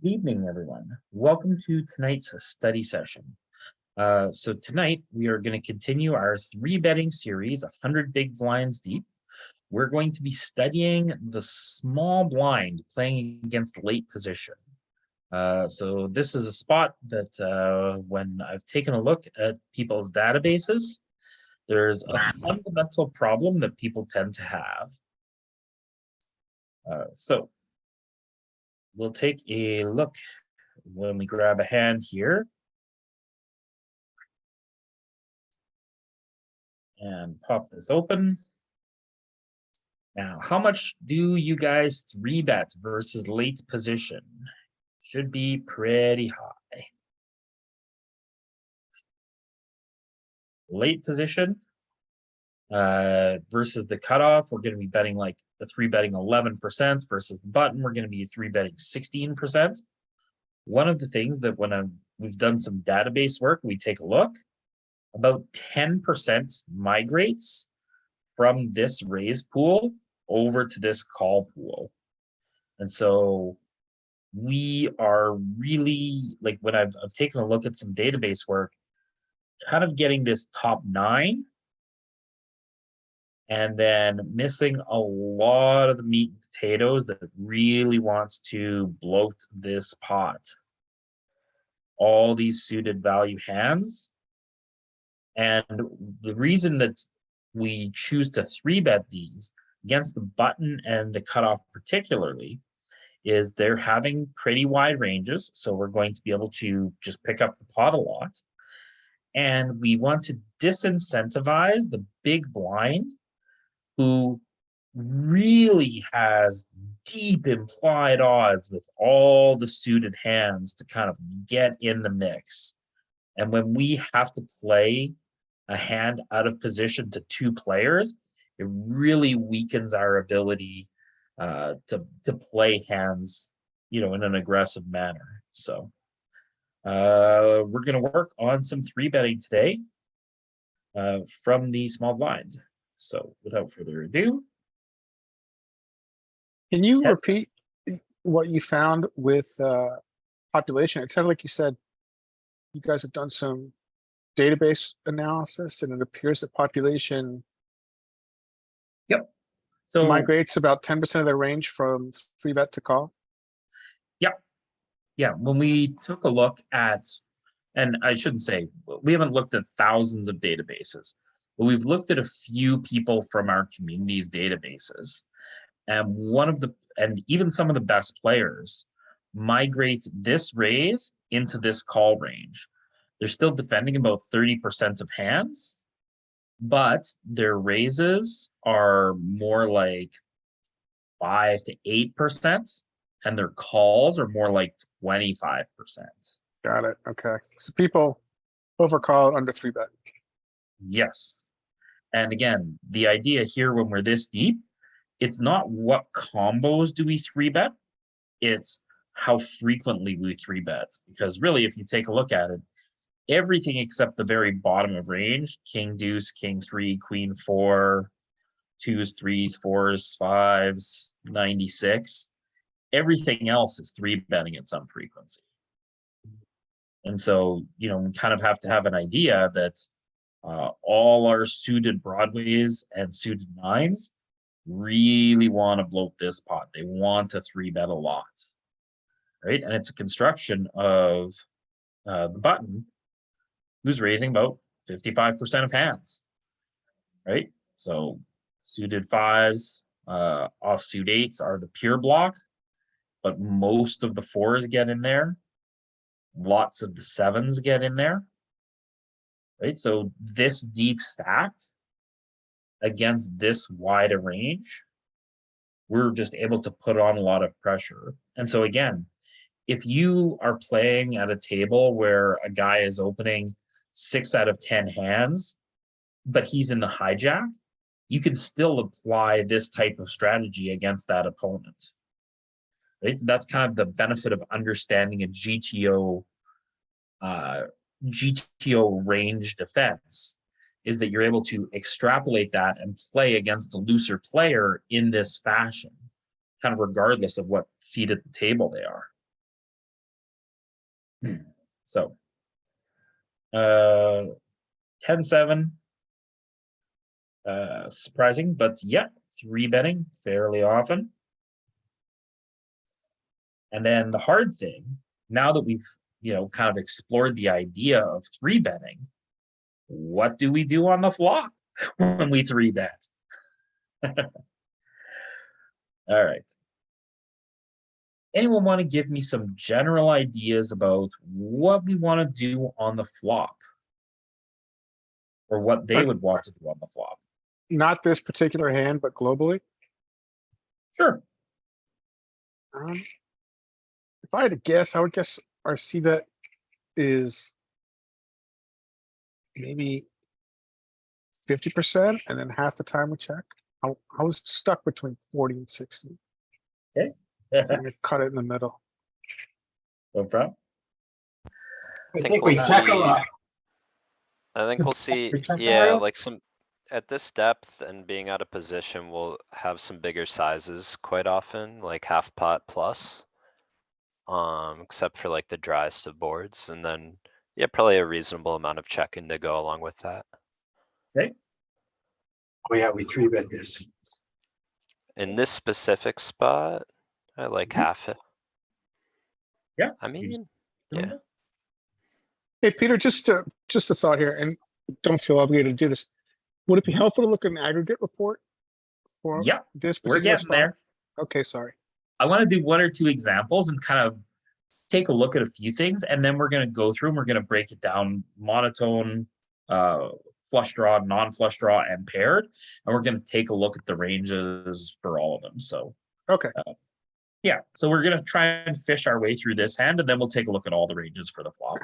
Good evening, everyone. Welcome to tonight's study session. So tonight we are going to continue our three betting series, 100 Big Blinds Deep. We're going to be studying the small blind playing against late position. So this is a spot that when I've taken a look at people's databases, there's a fundamental problem that people tend to have. So we'll take a look when we grab a hand here. And pop this open. Now, how much do you guys three bet versus late position? Should be pretty high. Late position versus the cutoff, we're going to be betting like the three betting 11% versus the button, we're going to be three betting 16%. One of the things that when we've done some database work, we take a look, about 10% migrates from this raise pool over to this call pool. And so we are really, like when I've taken a look at some database work, kind of getting this top 9 and then missing a lot of the meat and potatoes that really wants to bloat this pot. All these suited value hands. And the reason that we choose to three bet these against the button and the cutoff particularly is they're having pretty wide ranges. So we're going to be able to just pick up the pot a lot. And we want to disincentivize the big blind who really has deep implied odds with all the suited hands to kind of get in the mix. And when we have to play a hand out of position to two players, it really weakens our ability to play hands, in an aggressive manner. So we're going to work on some three betting today from the small blind. So without further ado, Can you repeat what you found with population? It sounded like you said you guys have done some database analysis and it appears that population so migrates about 10% of their range from free bet to call. yeah, when we took a look at, and I shouldn't say, we haven't looked at thousands of databases, but we've looked at a few people from our community's databases. And even some of the best players migrate this raise into this call range. They're still defending about 30% of hands, but their raises are more like 5 to 8%, and their calls are more like 25%. Got it. Okay. So people overcall under three bet. Yes. And again, the idea here when we're this deep, it's not what combos do we three bet, it's how frequently we three bet. Because really, if you take a look at it, everything except the very bottom of range, king deuce, king 3, queen 4, 2s, 3s, 4s, 5s, 96, everything else is three betting at some frequency. And so, we kind of have to have an idea that all our suited broadways and suited nines really want to bloat this pot. They want to three bet a lot, right? And it's a construction of the button who's raising about 55% of hands, right? So suited 5s, offsuit 8s are the pure block, but most of the 4s get in there. Lots of the 7s get in there, right? So this deep stacked against this wide a range, we're just able to put on a lot of pressure. And so again, if you are playing at a table where a guy is opening 6 out of 10 hands, but he's in the hijack, you can still apply this type of strategy against that opponent. Right? That's kind of the benefit of understanding a GTO range defense, is that you're able to extrapolate that and play against a looser player in this fashion, kind of regardless of what seat at the table they are. So. 10-7. Surprising, but yeah, 3-betting fairly often. And then the hard thing, now that we've, kind of explored the idea of 3-betting, what do we do on the flop when we 3-bet? All right. Anyone want to give me some general ideas about what we want to do on the flop? Or what they would want to do on the flop? Not this particular hand, but globally. Sure. If I had to guess, I would guess our C bet is maybe 50%, and then half the time we check. I was stuck between 40 and 60. Okay. So I'm gonna cut it in the middle. No problem. I think think we we'll check a see- lot. I think To we'll see, return yeah, value? like at this depth and being out of position, we'll have some bigger sizes quite often, like half pot plus. Except for like the driest of boards, and then, yeah, probably a reasonable amount of checking to go along with that. Oh yeah, we 3-bet this. In this specific spot, I like half it. Yeah. I you just mean, do yeah. it. Hey, Peter, just a thought here, and don't feel obligated to do this. Would it be helpful to look at an aggregate report for Yeah, this we're particular getting spot? there. Okay, sorry. I want to do 1 or 2 examples and kind of take a look at a few things, and then we're going to go through and we're going to break it down monotone, flush draw, non-flush draw, and paired. And we're going to take a look at the ranges for all of them. So Okay, yeah, so we're going to try and fish our way through this hand, and then we'll take a look at all the ranges for the flop.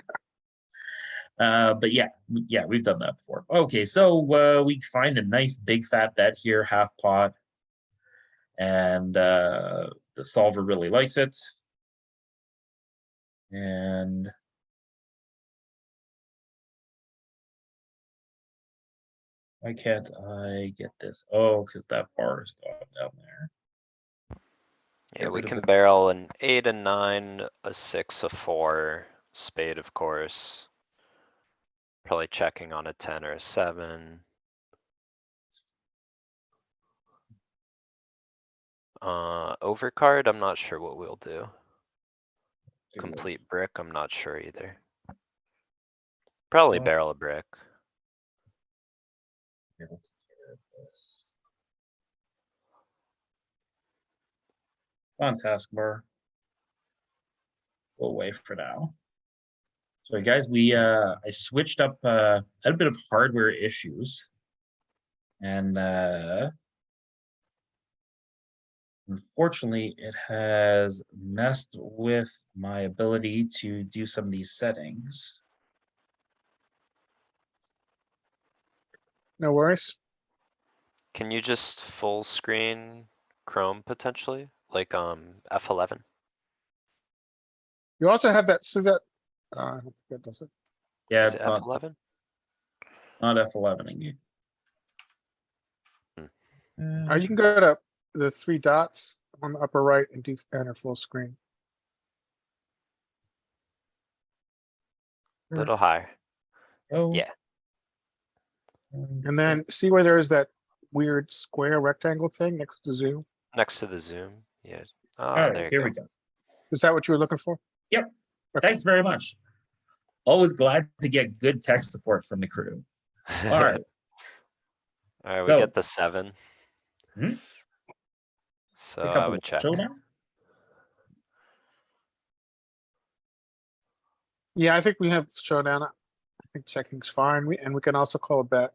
But yeah, we've done that before. Okay, so we find a nice big fat bet here, half pot. And the solver really likes it. And why can't I get this? Oh, because that bar is gone down there. Yeah, Get we rid of can the- barrel an 8, a 9, a 6, a 4, spade, of course. Probably checking on a 10 or a 7. Overcard, I'm not sure what we'll do. Complete brick, I'm not sure either. Probably Oh. barrel a brick. On taskbar. Go away for now. So guys, I switched up had a bit of hardware issues. And unfortunately, it has messed with my ability to do some of these settings. no worries. Can you just full screen Chrome potentially, like, F11? You also have that, so that, I don't think that does it. Yeah, Is it's it not F11? F11 in game. You can go to the 3 dots on the upper right and do enter full screen. Little higher. Oh. Yeah. And then see where there is that weird square rectangle thing next to zoom? Next to the zoom, yeah. All Ah, right, there here you we go. go. Is that what you were looking for? Yep. Okay. Thanks very much. Always glad to get good tech support from the crew. All right. Alright, we So- get the 7. Mhm. So Pick I up a would check. showdown. Yeah, I think we have showdown. I think checking's fine. We can also call a bet.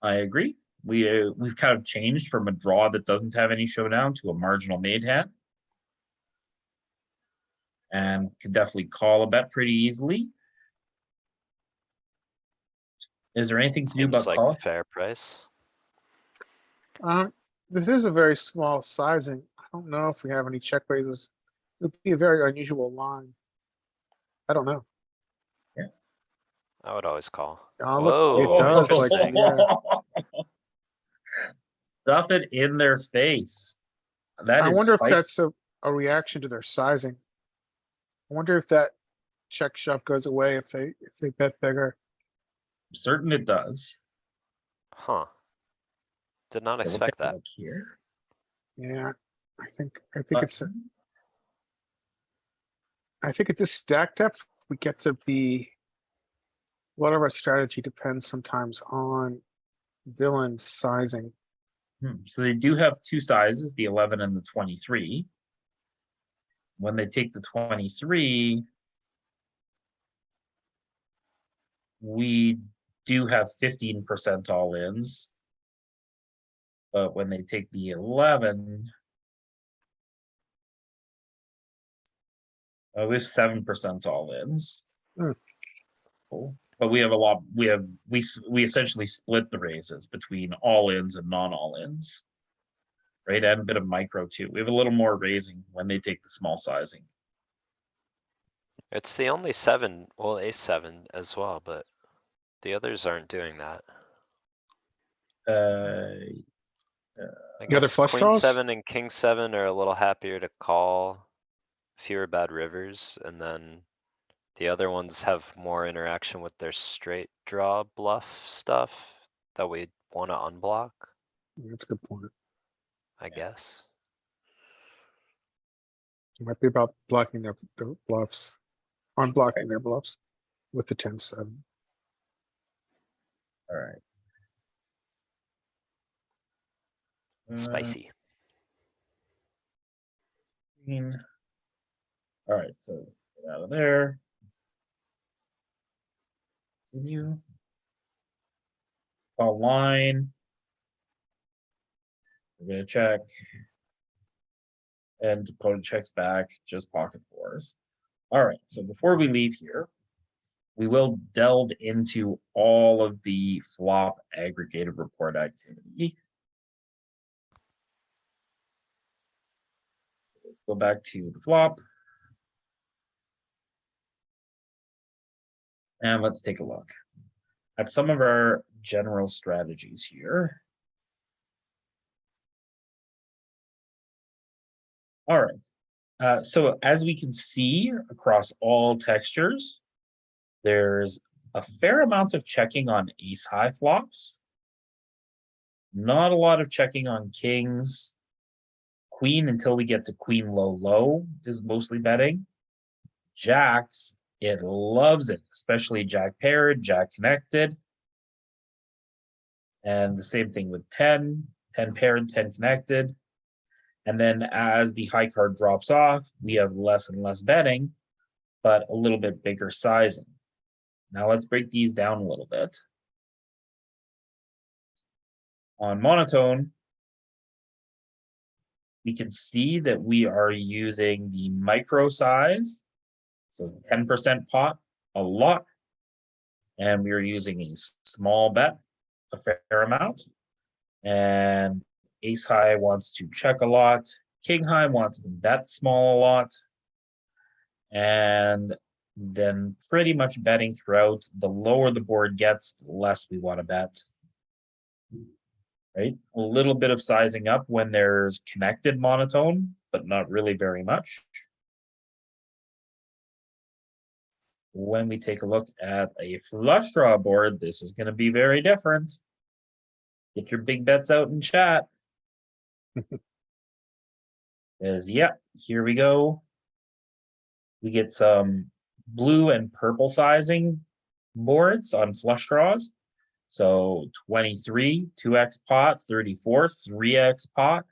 I agree. We've kind of changed from a draw that doesn't have any showdown to a marginal made hand. And can definitely call a bet pretty easily. Is there anything to do Seems about like call? fair price. This is a very small sizing. I don't know if we have any check raises. It'd be a very unusual line. I don't know. I would always call. Look, it Whoa, does, like, interesting. yeah. Stuff it in their face. That I is wonder if spicy. that's a reaction to their sizing. I wonder if that check shove goes away if they bet bigger. I'm certain it does. Huh. Did not Okay, we'll expect take a that. look here. Yeah, I think But I think at this stack depth, we get to be. A lot of our strategy depends sometimes on villain sizing. so they do have two sizes, the 11 and the 23. When they take the 23, we do have 15% all ins. But when they take the 11, we have 7% all ins. Hmm. Cool. But we have a lot, we essentially split the raises between all ins and non all ins. Right, and a bit of micro too. We have a little more raising when they take the small sizing. It's the only seven, well, ace seven as well, but the others aren't doing that. Uh, I The other guess flush queen draws? seven and king seven are a little happier to call. Fewer bad rivers, and then the other ones have more interaction with their straight draw bluff stuff that we wanna unblock, That's a good point. I guess. It might be about blocking their bluffs, unblocking their bluffs with the 10-7. all right. Spicy. All right, so let's get out of there. Continue. Call line. We're gonna check. And opponent checks back, just pocket fours. All right, so before we leave here, we will delve into all of the flop aggregated report activity. So let's go back to the flop. And let's take a look at some of our general strategies here. All right. So as we can see across all textures, there's a fair amount of checking on ace high flops. Not a lot of checking on kings. Queen until we get to queen low low is mostly betting. Jacks, it loves it, especially jack paired, jack connected. And the same thing with 10 paired, 10 connected. And then as the high card drops off, we have less and less betting, but a little bit bigger sizing. Now let's break these down a little bit. On monotone, we can see that we are using the micro size, so 10% pot, a lot, and we are using a small bet, a fair amount, and ace high wants to check a lot, king high wants to bet small a lot, and then pretty much betting throughout. The lower the board gets, the less we want to bet. Right? A little bit of sizing up when there's connected monotone, but not really very much. When we take a look at a flush draw board, this is going to be very different. Get your big bets out in chat. Yeah, here we go. We get some blue and purple sizing boards on flush draws. So 23, 2x pot, 34, 3x pot.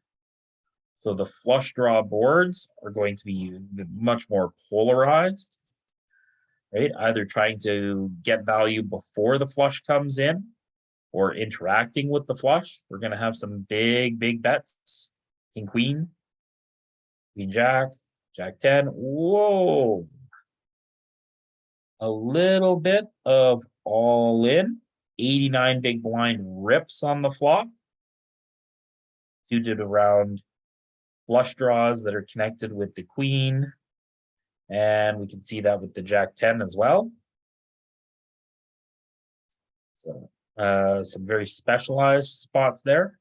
So the flush draw boards are going to be much more polarized, right? Either trying to get value before the flush comes in or interacting with the flush. We're going to have some big, big bets. King, queen, queen, jack, jack 10. Whoa. A little bit of all in. 89 big blind rips on the flop. Suited around flush draws that are connected with the queen. And we can see that with the jack 10 as well. So some very specialized spots there.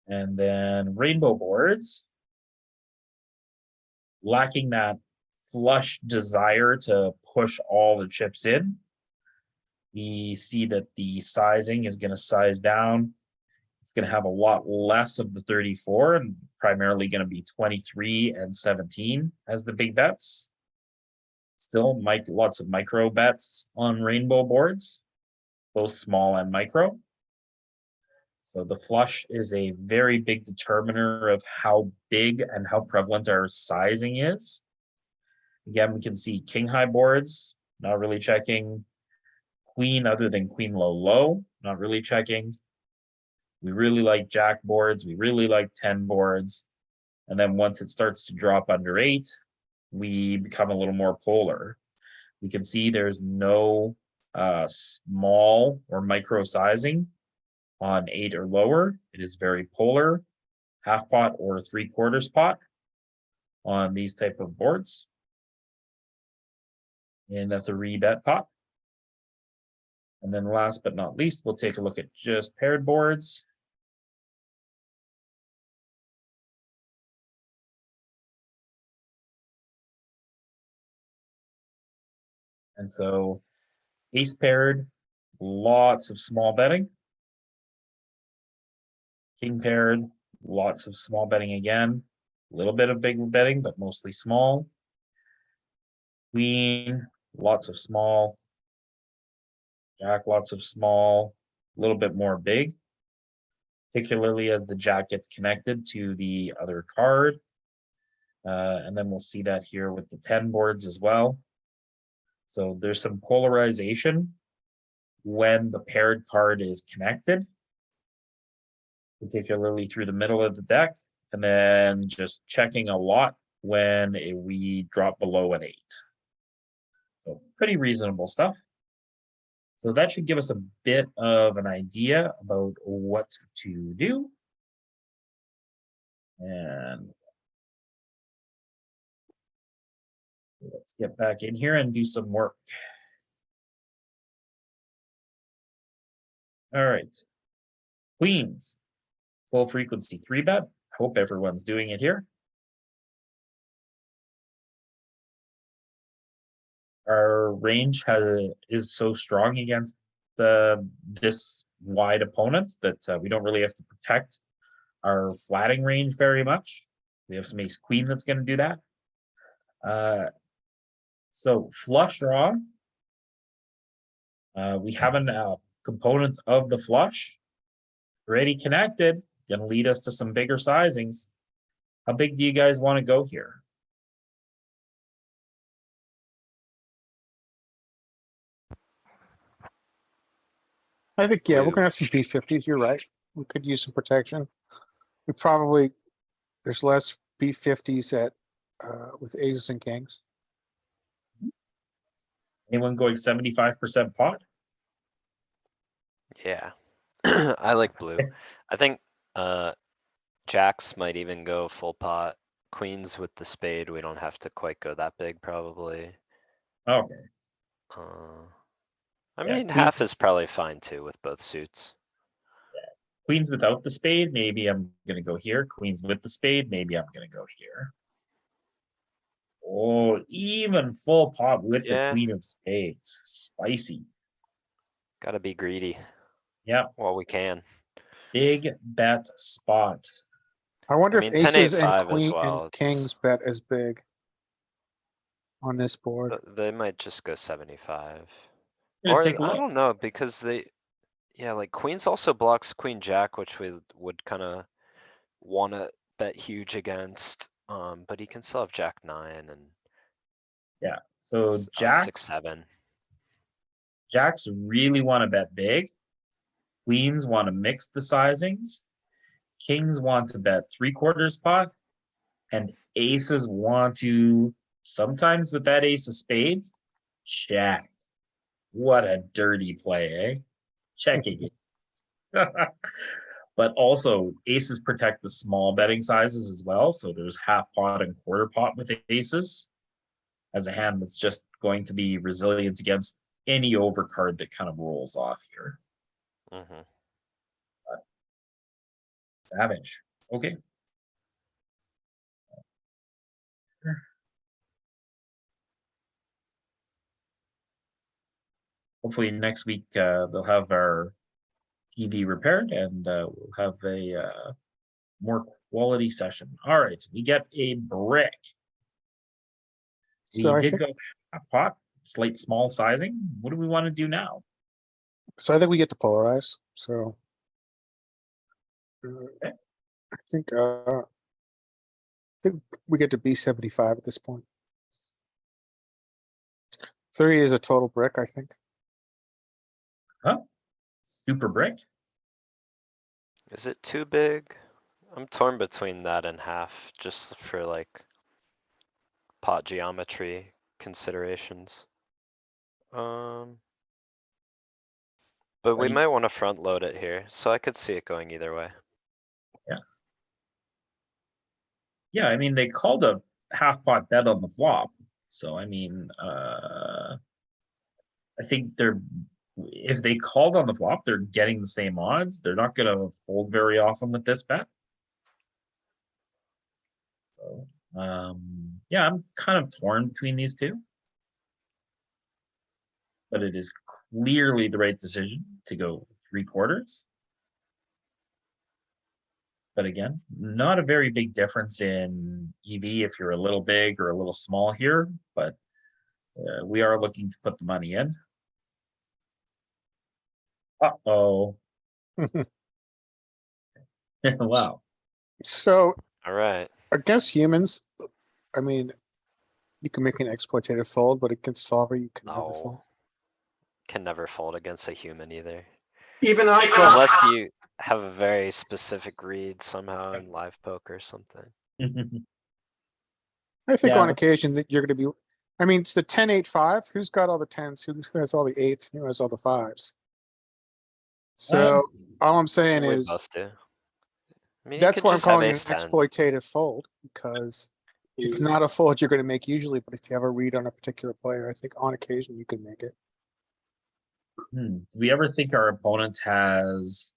And then rainbow boards. lacking that flush desire to push all the chips in. We see that the sizing is going to size down. It's going to have a lot less of the 34 and primarily going to be 23 and 17 as the big bets. Still, lots of micro bets on rainbow boards, both small and micro. So the flush is a very big determiner of how big and how prevalent our sizing is. Again, we can see king high boards, not really checking. Queen other than queen low low, not really checking. We really like jack boards, we really like 10 boards. And then once it starts to drop under 8, we become a little more polar. We can see there's no small or micro sizing on 8 or lower. It is very polar, half pot or 3/4 pot on these type of boards. In a 3-bet pot. And then last but not least, we'll take a look at just paired boards. And so ace paired, lots of small betting. King paired, lots of small betting again. A little bit of big betting, but mostly small. Queen, lots of small. Jack, lots of small, a little bit more big. Particularly as the jack gets connected to the other card. And then we'll see that here with the 10 boards as well. So there's some polarization when the paired card is connected, particularly through the middle of the deck, and then just checking a lot when we drop below an 8. So pretty reasonable stuff. So that should give us a bit of an idea about what to do. And let's get back in here and do some work. All right. Queens, full frequency 3-bet. Hope everyone's doing it here. Our range is so strong against this wide opponent that we don't really have to protect our flatting range very much. We have some ace queen that's going to do that. So flush draw. We have a component of the flush already connected. Going to lead us to some bigger sizings. How big do you guys want to go here? I think, yeah, we're We- gonna have some B50s, you're right. We could use some protection. We probably, there's less B50s at, with aces and kings. Anyone going 75% pot? Yeah. I like blue. I think, jacks might even go full pot. Queens with the spade, we don't have to quite go that big probably. Okay. I Yeah, mean, half is queens. probably fine too with both suits. Queens without the spade, maybe I'm gonna go here. Queens with the spade, maybe I'm gonna go here. Oh, even full pot with the Yeah. queen of spades. Spicy. Gotta be greedy Yeah, while we can. big bet spot. I wonder I if mean, 10, 8, aces and 5 as queen well, and it's- kings bet as big on this board. They might just go 75. Gonna Or take a I look. don't know, because yeah, like queens also blocks queen jack, which we would kinda wanna bet huge against. But he can still have jack 9 and Yeah, so 6, jacks 7. really want to bet big. Queens want to mix the sizings. Kings want to bet 3/4 pot. And aces want to, sometimes with that ace of spades, check. What a dirty play, eh? Checking it. But also aces protect the small betting sizes as well. So there's half pot and quarter pot with aces as a hand that's just going to be resilient against any overcard that kind of rolls off here. Mhm. Savage. Okay. hopefully next week, they'll have our TV repaired and, we'll have a, more quality session. All right, we get a brick. We So I did think, go a pot, slight small sizing. What do we want to do now? so I think we get to polarize, so. I think we get to B75 at this point. 3 is a total brick, I think. Super brick? Is it too big? I'm torn between that and half, just for like pot geometry considerations. But we you- might wanna front load it here, so I could see it going either way. Yeah, I mean, they called a half pot bet on the flop. So I mean, I think if they called on the flop, they're getting the same odds. They're not gonna fold very often with this bet. So, yeah, I'm kind of torn between these two. But it is clearly the right decision to go 3/4. But again, not a very big difference in EV if you're a little big or a little small here, but we are looking to put the money in. Uh-oh. Wow. So Alright, against humans, I mean, you can make an exploitative fold, but against solver, you can never fold. no. Can never fold against a human either. Even I call. Unless you have a very specific read somehow in live poker or something. I think Yeah, on that's- occasion that you're gonna be, I mean, it's the 10-8-5, who's got all the tens, who has all the eights, and who has all the fives? So all I'm saying We is, both do. I mean, you that's could why I'm just have calling it ace an 10. exploitative fold, because it's not a fold you're gonna make usually, but if you have a read on a particular player, I think on occasion you can make it. Do we ever think our opponent does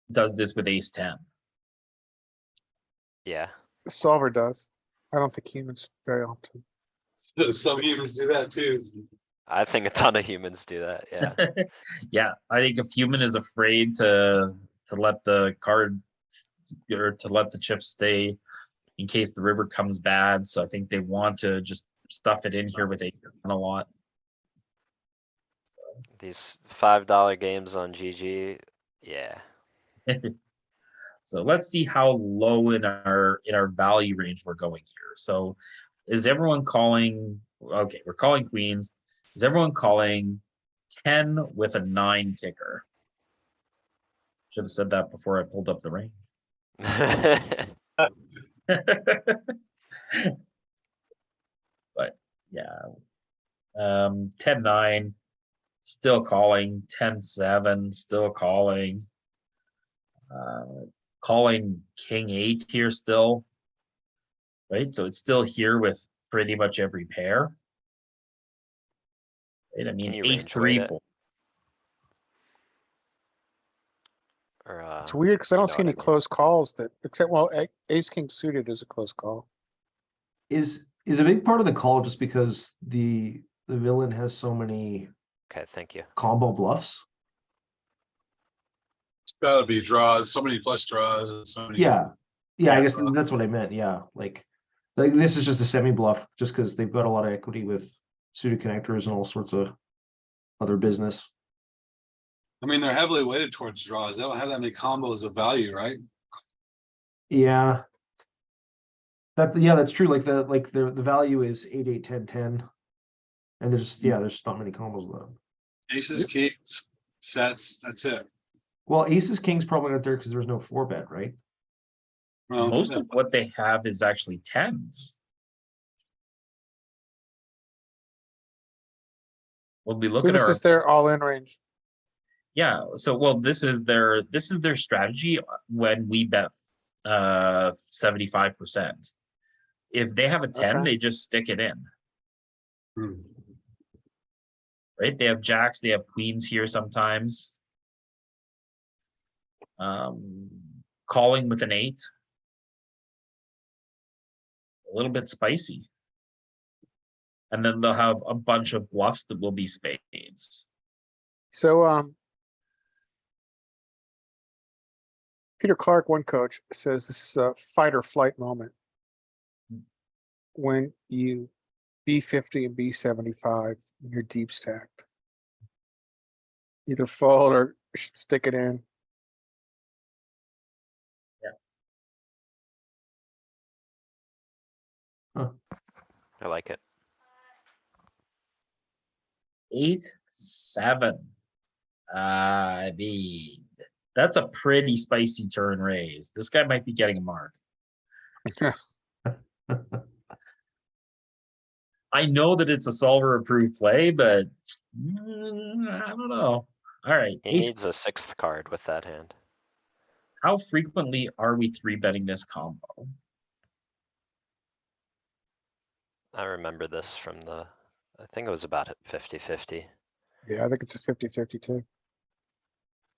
this with ace 10? Yeah, The solver does. I don't think humans very often. Some humans do that too. I think a ton of humans do that, yeah. Yeah, I think if human is afraid to let the card or to let the chips stay in case the river comes bad, so I think they want to just stuff it in here with ace 10 a lot. These $5 games on GG, yeah. So let's see how low in our value range we're going here. So is everyone calling? Okay, we're calling queens. Is everyone calling 10 with a 9 kicker? Should have said that before I pulled up the range. But yeah. 10-9, still calling. 10-7, still calling. Calling king 8 here still. Right, so it's still here with pretty much every pair. Right, I mean, you ace range 3 weight it? fold. Or, It's weird, cause I you don't know see what I any mean. close calls that, except, well, ace king suited is a close call. Is a big part of the call just because the villain has so many Okay, thank you. combo bluffs? It's gotta be draws, so many plus draws and so many. Yeah, I Yeah. guess that's what I meant, yeah, like this is just a semi bluff, just because they've got a lot of equity with suited connectors and all sorts of other business. I mean, they're heavily weighted towards draws. They don't have that many combos of value, right? Yeah. That's true, like the value is 8, 10, 10. And there's just not many combos left. Aces, kings, sets, that's it. Well, aces, kings probably not there because there's no 4-bet, right? Well, Most of what they have is actually 10s. When we look So at this our is their all-in range. yeah, so well, this is their strategy when we bet 75%. If they have a 10, Okay. they just stick it in. Hmm. Right? They have jacks, they have queens here sometimes. Calling with an 8. A little bit spicy. And then they'll have a bunch of bluffs that will be spades. So, Peter Clark, one coach, says this is a fight or flight moment. When you B50 and B75, you're deep stacked. Either fold or stick it in. I like it. 8-7. I mean, that's a pretty spicy turn raise. This guy might be getting a mark. I know that it's a solver approved play, but I don't know. All right, He ace. needs a sixth card with that hand. How frequently are we three betting this combo? I remember this from I think it was about 50-50. Yeah, I think it's a 50-50 too.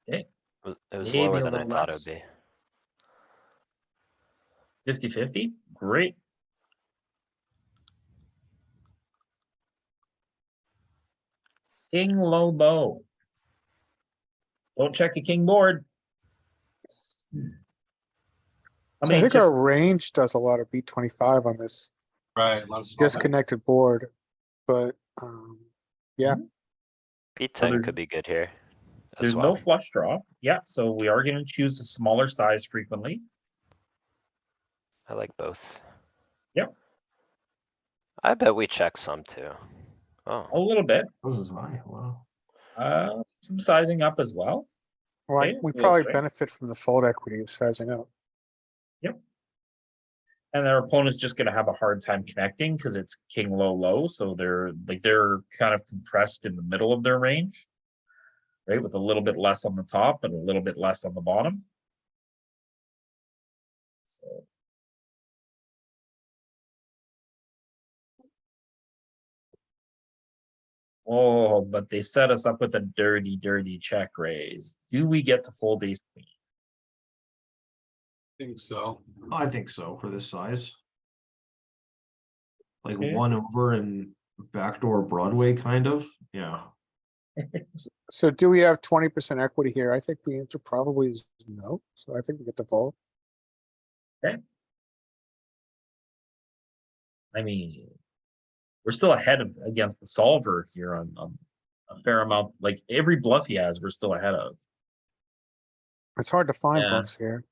It was Maybe lower a than I little thought it less. would be. 50-50, great. King low bow. Don't check a king board. How So I many think chips? our range does a lot of B25 on this Right, a lot of small bet. disconnected board, but yeah, B10 there's- could be good here. As There's well. no flush draw. Yeah, so we are gonna choose a smaller size frequently. I like both. Yep. I bet we check some too. A Oh, little bit, This is high, wow. some sizing up as well. well, Okay, we little probably straight. benefit from the fold equity of sizing up. And their opponent's just gonna have a hard time connecting because it's king low low, so they're kind of compressed in the middle of their range. Right, with a little bit less on the top and a little bit less on the bottom. So. Oh, but they set us up with a dirty, dirty check raise. Do we get to fold ace queen? Think so. I think so for this size. Like Okay. 1 over and backdoor Broadway kind of, yeah. So do we have 20% equity here? I think the answer probably is no. So I think we get to fold. I mean, we're still ahead of against the solver here on a fair amount. Like every bluff he has, we're still ahead of. It's hard to find Yeah. bluffs here.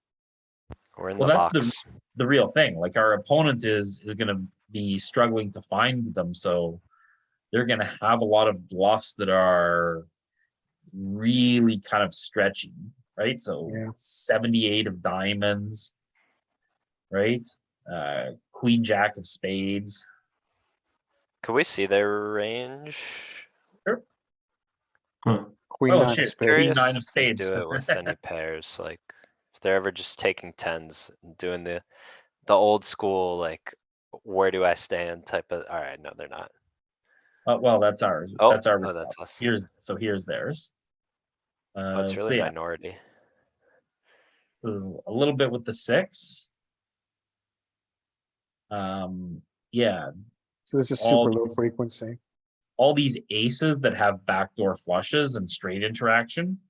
we're in Well, the that's box. the real thing. Like our opponent is gonna be struggling to find them, so they're gonna have a lot of bluffs that are really kind of stretchy, right? So Yeah. 78 of diamonds, right? Queen Jack of spades. Could we see their range? Huh. Queen Oh, nine of shit, spades. Curious nine of if they spades. do it with any pairs, like if they're ever just taking tens, and doing the old school, like, where do I stand type of, alright, no, they're not. Well, that's ours. Oh, That's our oh, response. that's us. Here's theirs. Oh, it's So really yeah, minority. so a little bit with the 6. Yeah, So this is all super low these- frequency. all these aces that have backdoor flushes and straight interaction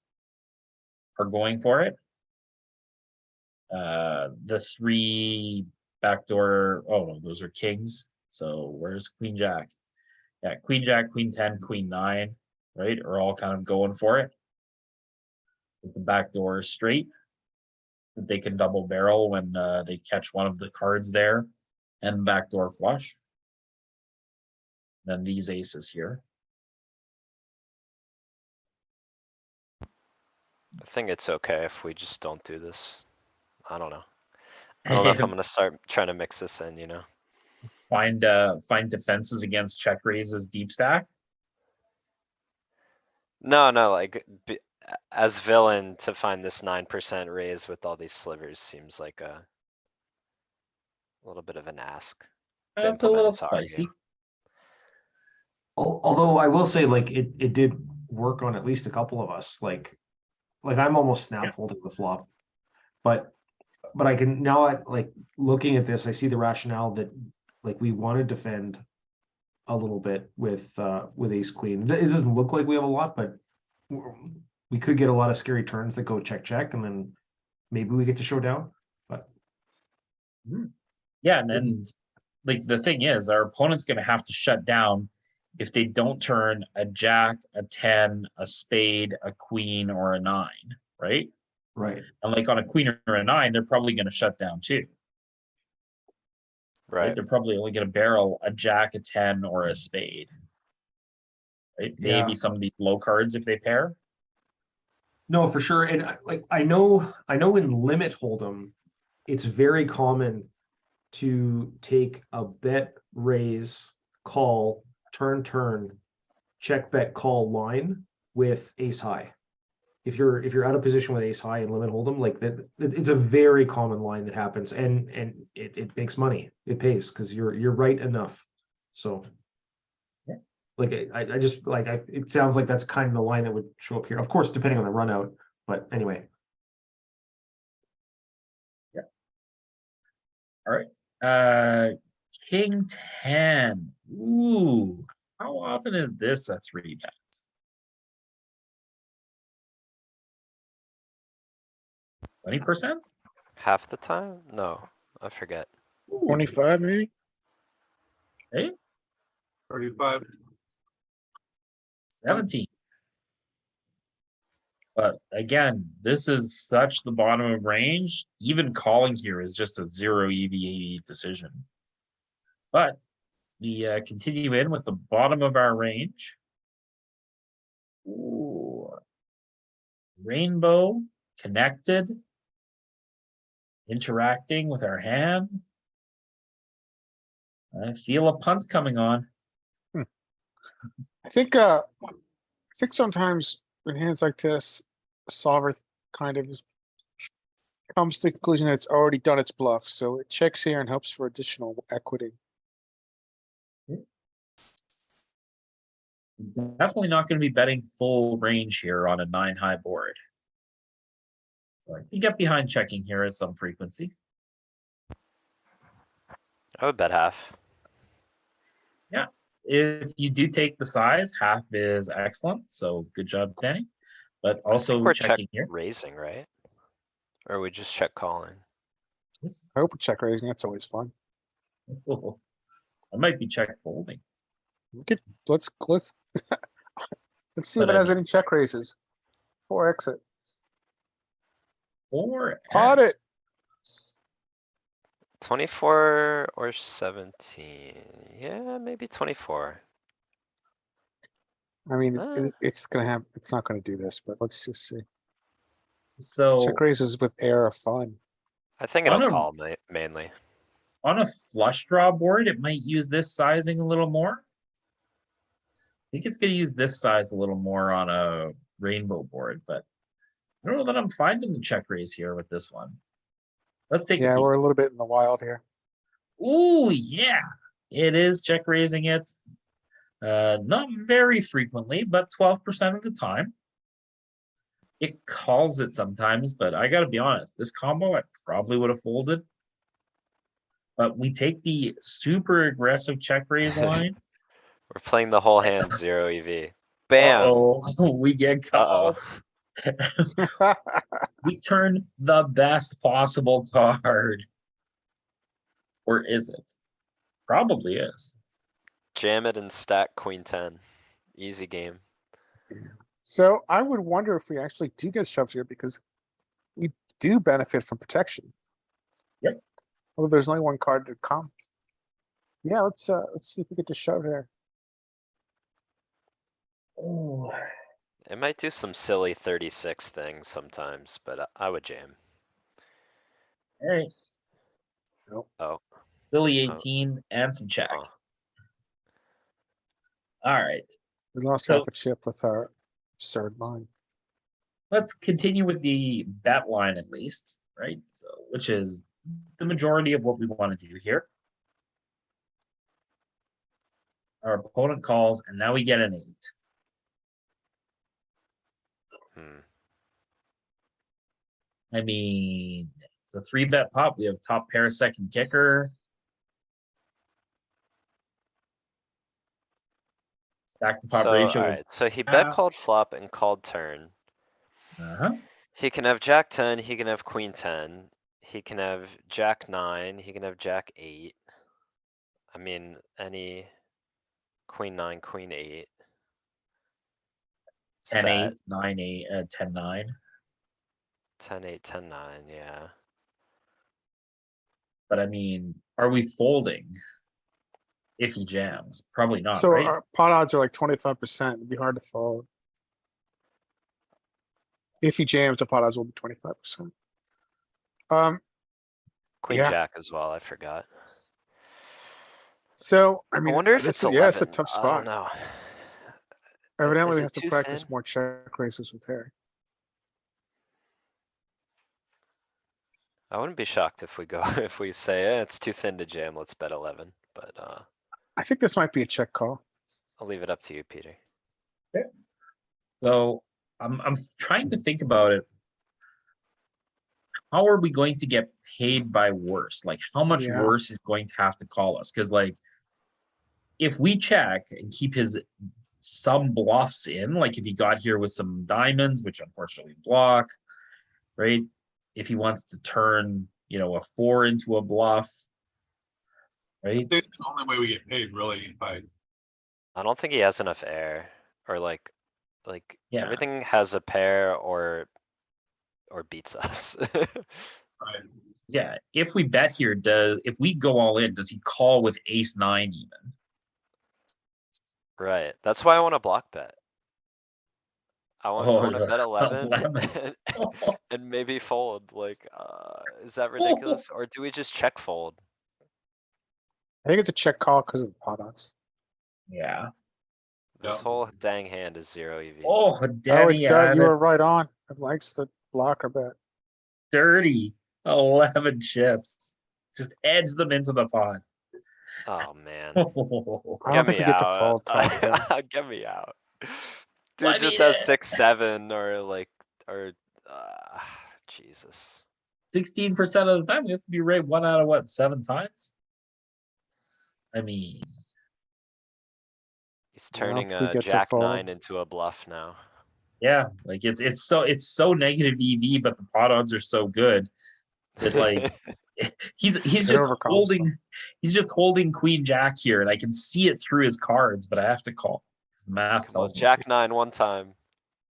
are going for it. The 3 backdoor, oh, no, those are kings. So where's Queen Jack? Yeah, Queen Jack, Queen 10, Queen 9, right? Are all kind of going for it. With the backdoor straight. That they can double barrel when they catch one of the cards there. And backdoor flush. Then these aces here. I think it's okay if we just don't do this. I don't know. I don't know if I'm gonna start trying to mix this in, you know? Find defenses against check raises deep stack. No, like, as villain to find this 9% raise with all these slivers seems like a little bit of an ask. to That's a implement little into our game. spicy. Although I will say, like, it did work on at least a couple of us, like I'm almost snap folding the flop. But I can now, like, looking at this, I see the rationale that, like, we want to defend a little bit with ace queen. It doesn't look like we have a lot, but we could get a lot of scary turns that go check, check, and then maybe we get to show down, but Yeah, and then like the thing is, our opponent's gonna have to shut down if they don't turn a jack, a 10, a spade, a queen, or a 9, right? right. And like on a queen or a 9, they're probably gonna shut down too. Right? Right, They're probably only gonna barrel a jack, a 10, or a spade. Right? Yeah. Maybe some of these low cards if they pair. No, for sure. And like, I know in limit hold'em, it's very common to take a bet, raise, call, turn, check, bet, call line with ace high. If you're out of position with ace high and limit hold'em, like that, it's a very common line that happens, and it makes money. It pays because you're right enough. So. Yeah. Like I just like it sounds like that's kind of the line that would show up here. Of course, depending on the run out, but anyway. All right. King 10. Ooh, how often is this a 3-bet? %? half the time? No, I forget. 25 maybe? 35. 17. But again, this is such the bottom of range. Even calling here is just a 0 EV decision. But we continue in with the bottom of our range. Ooh. Rainbow connected. Interacting with our hand. I feel a punt coming on. I think sometimes in hands like this, solver kind of comes to the conclusion that it's already done its bluff, so it checks here and hopes for additional equity. Definitely not going to be betting full range here on a 9 high board. So I can get behind checking here at some frequency. I would bet half. If you do take the size, half is excellent. So good job, Danny. But I think also we're check checking here. raising, right? Or we just check calling. I hope we check raising, that's always fun. I might be check folding. Let's let's see if But it I has mean- any check raises. Or exit. Or Caught X. it. 24 or 17? Yeah, maybe 24. I mean, Uh. it's not gonna do this, but let's just see. So Check raises with air of fun. I think On it'll a- call mainly. on a flush draw board, it might use this sizing a little more. I think it's gonna use this size a little more on a rainbow board, but I don't know that I'm finding the check raise here with this one. Let's take a Yeah, peek. we're a little bit in the wild here. Ooh, yeah, it is check raising it. Not very frequently, but 12% of the time. It calls it sometimes, but I gotta be honest, this combo I probably would have folded. But we take the super aggressive check raise line. We're playing the whole hand 0 EV. Bam! Oh, we get Uh-oh. called. We turn the best possible card. Or is it? Probably is. Jam it and stack queen 10. Easy game. So I would wonder if we actually do get shoved here because we do benefit from protection. Yep. Although there's only one card to come. Yeah, let's see if we get to shove here. Oh, It might do some silly 36 things sometimes, but I would jam. hey, Oh, Billy Oh. 18 and some check. oh. All right. We lost So- half a chip with our absurd line. Let's continue with the bet line at least, right? So, which is the majority of what we want to do here. Our opponent calls, and now we get an 8. Hmm. I mean, it's a 3-bet pot. We have top pair, second kicker. Back to pot So, ratio is, alright, so he bet half. called flop and called turn. uh-huh, He can have jack ten, he can have queen ten, he can have jack nine, he can have jack eight. I mean, any queen nine, queen eight. 10 Set, 8, 9 8, 10 9. 10 8, 10 9, yeah. But I mean, are we folding? If he jams, probably not, So right? our pot odds are like 25%. It'd be hard to fold. If he jams, the pot odds will be 25%. Queen Yeah. jack as well, I forgot. So, I I mean, wonder if this it's is, yeah, it's a 11. tough I don't spot. know. Evidently, Is we it have to too practice thin? more check raises with Harry. I wouldn't be shocked if we go, if we say, eh, it's too thin to jam, let's bet 11, but, I think this might be a check call. I'll leave it up to you, Peter. So I'm trying to think about it. How are we going to get paid by worse? Like, how much Yeah. worse is going to have to call us? Because like, if we check and keep his some bluffs in, like if he got here with some diamonds, which unfortunately block, right? If he wants to turn, you know, a 4 into a bluff, I right? think it's the only way we get paid, really, by I don't think he has enough air, or like, Yeah. everything has a pair or beats us. right. Yeah, if we bet here, if we go all in, does he call with ace 9 even? Right, that's why I wanna block bet. I Oh, wanna bet 11 11. and maybe fold, like, is that ridiculous? Or do we just check fold? I think it's a check call because of the pot odds. Yeah. This Yep. whole dang hand is 0 EV. Oh, Oh, Danny it does. added You were right on. It likes the blocker bet. dirty 11 chips. Just edge them into the pot. Oh, man. I don't Get think me we get to out. fold top here. Get me out. Well, Dude I just mean, has 6, 7 or like, or, Jesus. 16% of the time, we have to be right 1 out of what, 7 times? I mean, He's I don't turning think we a get to jack fold. 9 into a bluff now. yeah, like it's so negative EV, but the pot odds are so good that like he's It just overcomes them. holding queen jack here, and I can see it through his cards, but I have to call. 'Cause the math Come on, tells me jack to. 9 one time.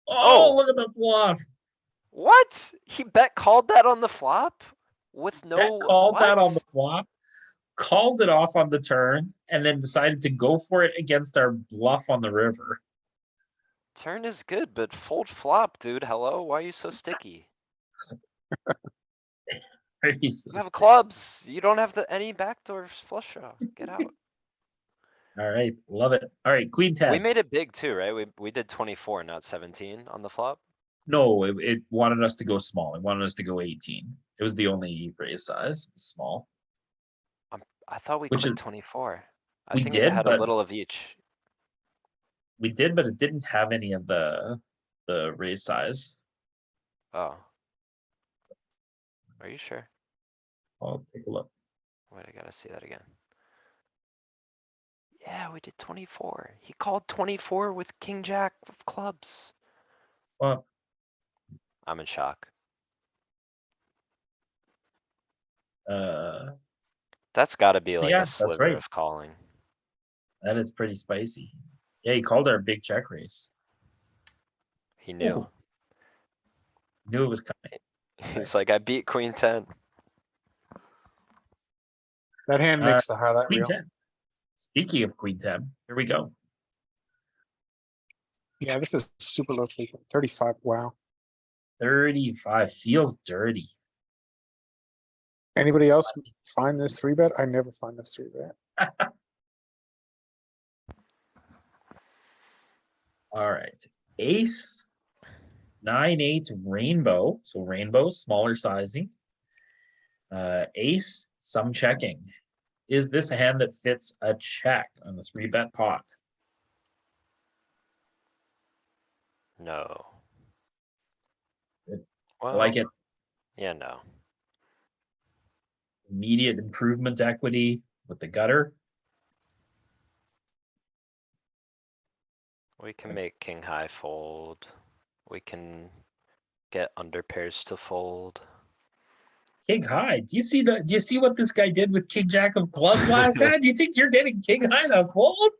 Oh, Oh! look at the bluff. What? He bet called that on the flop? With That no, called that on what? the flop, called it off on the turn, and then decided to go for it against our bluff on the river. Turn is good, but fold flop, dude. Hello? Why are you so sticky? You have clubs. You don't have any backdoor flush draw. Get out. All right, love it. All right, queen 10. We made it big too, right? We did 24, not 17 on the flop. No, it wanted us to go small. It wanted us to go 18. It was the only raise size, small. I thought we Which clicked is- 24. I we think it did, had a but- little of each. We did, but it didn't have any of the raise size. Oh. Are you sure? I'll take a look. Wait, I gotta see that again. Yeah, we did 24. He called 24 with king jack of clubs. Well, I'm in shock. That's gotta be like yeah, a that's sliver right. of calling. That is pretty spicy. Yeah, he called our big check raise. He knew. Ooh. Knew it was coming. He's like, I beat queen 10. That hand makes the highlight Queen reel. 10. Speaking of queen 10, here we go. Yeah, this is super low frequent. 35. Wow. 35 feels dirty. Anybody else find this 3-bet? I never find this 3-bet. All right. Ace 9-8 rainbow. So rainbow, smaller sizing. Ace, some checking. Is this a hand that fits a check on the 3-bet pot? No. I like it. Yeah, no. Immediate improvement equity with the gutter. We can make king high fold. We can get under pairs to fold. King high. Do you see what this guy did with king jack of clubs last hand? Do you think you're getting king high to fold?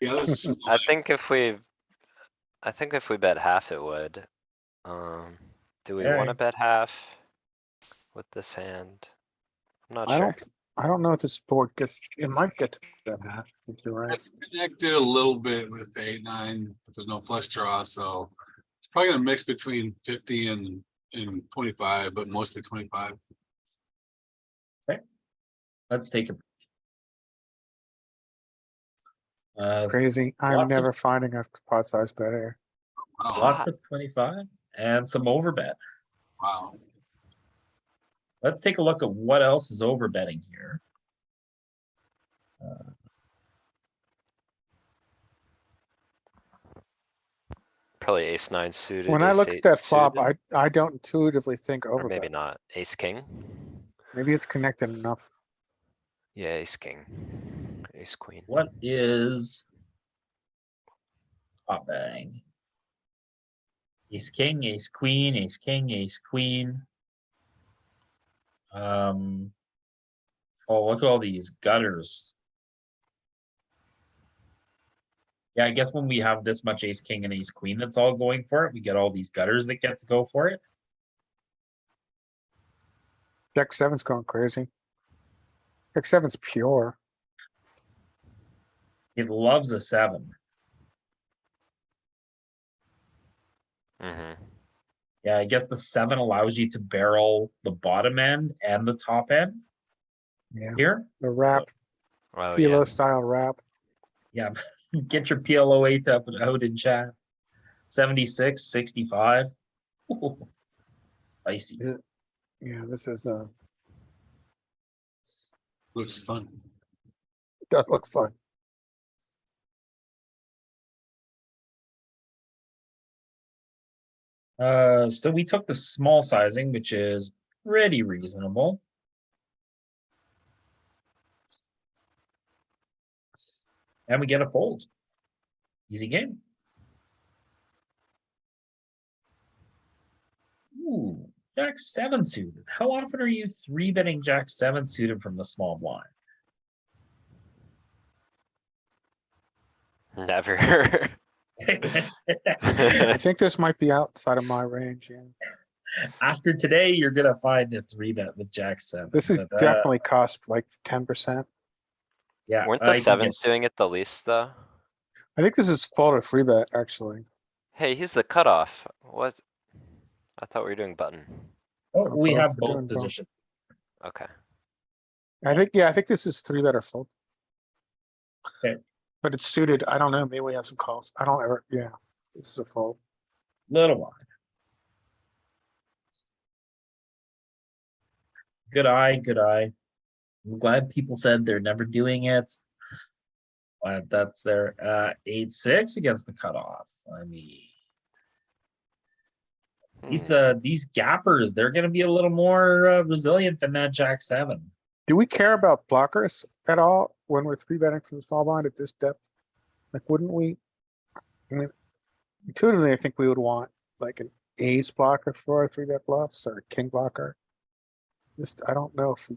Yeah, this is. I think if we bet half, it would. Do we wanna Alright. bet half with this hand? I'm not I sure. don't know if this board gets, it might get to that half, I think you're right. It's connected a little bit with the 8-9, but there's no flush draw, so it's probably gonna mix between 50 and 25, but mostly 25. Let's take a. Crazy, I'm lots of- never finding a pot size bet here. Wow, Lots of 25 and some overbet. wow. Let's take a look at what else is overbetting here. Probably ace nine suited. When I ace look at eight that flop, suited, I don't intuitively think Or maybe overbet. not. Ace king? Maybe it's connected enough. Yeah, ace king. Ace queen. What is top betting? Ace king, ace queen, ace king, ace queen. Oh, look at all these gutters. Yeah, I guess when we have this much ace king and ace queen that's all going for it, we get all these gutters that get to go for it. Jack seven's going crazy. Jack seven's pure. It loves a 7. Mm-hmm. Yeah, I guess the 7 allows you to barrel the bottom end and the top end Yeah, here. the wrap, Oh, Kilo yeah. style wrap. Yeah, get your PLO8 up and out in chat. 76, 65. Ooh, spicy. Is it- Yeah, this is, Looks fun. does look fun. So we took the small sizing, which is pretty reasonable. And we get a fold. Easy game. Ooh, Jack 7 suited. How often are you 3-betting Jack 7 suited from the small blind? Never. I think this might be outside of my range, yeah. After today, you're gonna find a 3-bet with Jack 7. This is but, definitely cost like 10%. yeah. Weren't I the can sevens doing it the least, though? I think this is fold or 3-bet, actually. Hey, he's the cutoff. What? I thought we were doing button. Oh, we both, have we're doing both both. positions. Okay. I think, yeah, I think this is 3-bet or fold. Okay. But it's suited, I don't know, maybe we have some calls. I don't ever, yeah, this is a fold. Little wide. Good eye, good eye. I'm glad people said they're never doing it. But that's their 8-6 against the cutoff. I mean, these gappers, they're gonna be a little more resilient than that Jack 7. Do we care about blockers at all when we're 3-betting from the small blind at this depth? Like, wouldn't we? I mean, intuitively, I think we would want like an ace blocker for our 3-bet bluffs or a king blocker. Just, I don't know if,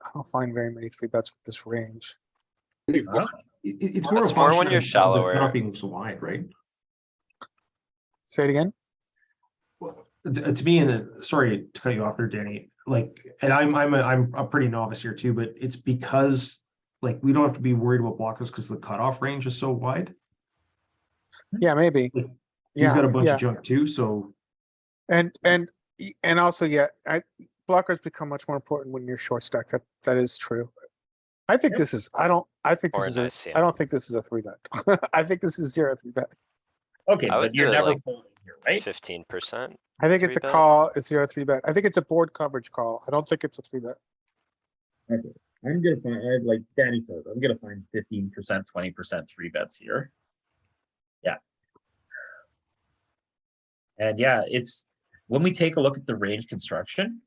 I don't find very many 3-bets with this range. Huh? It's more It's a more when function you're of the shallower. cutoff being so wide, right? Say it again? To me, sorry to cut you off there, Danny, like, and I'm a pretty novice here too, but it's because like, we don't have to be worried about blockers because the cutoff range is so wide. Yeah, maybe. Like, He's got Yeah, a bunch yeah. of junk too, so. And also, yeah, blockers become much more important when you're short stacked. That is true. I think Yep. this is, I don't think Or this an is, ICM. I don't think this is a 3-bet. I think this is 0 3-bet. Okay, I would but you're do it never like folding here, right? 15%. I think it's a 3-bet? call, it's 0 3-bet. I think it's a board coverage call. I don't think it's a 3-bet. Okay. I'm gonna find, like Danny said, I'm gonna find 15%, 20% 3-bets here. Yeah. And yeah, it's when we take a look at the range construction,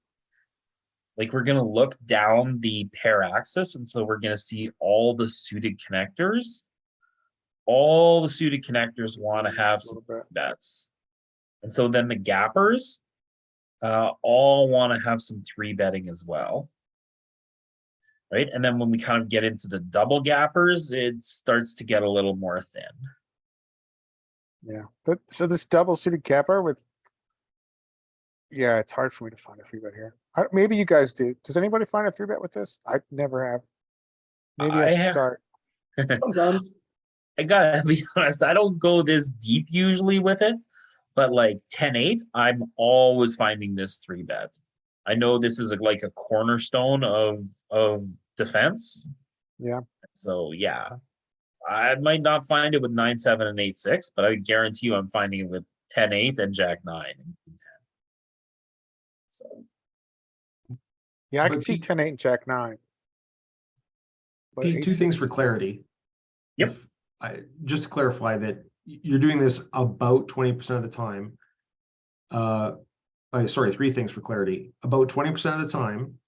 like we're gonna look down the pair axis, and so we're gonna see all the suited connectors. all the suited connectors want to have Just a some little bit. bets. And so then the gappers all want to have some three betting as well. Right? And then when we kind of get into the double gappers, it starts to get a little more thin. Yeah, but so this double suited capper with. Yeah, it's hard for me to find a free bet here. Maybe you guys do. Does anybody find a free bet with this? I never have. Maybe I I should have- start. Sometimes. I gotta be honest, I don't go this deep usually with it, but like 10-8, I'm always finding this three bet. I know this is like a cornerstone of defense. Yeah. So yeah, I might not find it with 9-7 and 8-6, but I guarantee you I'm finding it with 10-8 and Jack-9 and King 10. So Yeah, I But can see Pete- 10-8 and Jack-9. But Pete, two things 8-6 for is tough. clarity. Yep. If just to clarify that you're doing this about 20% of the time. Sorry, three things for clarity. About 20% of the time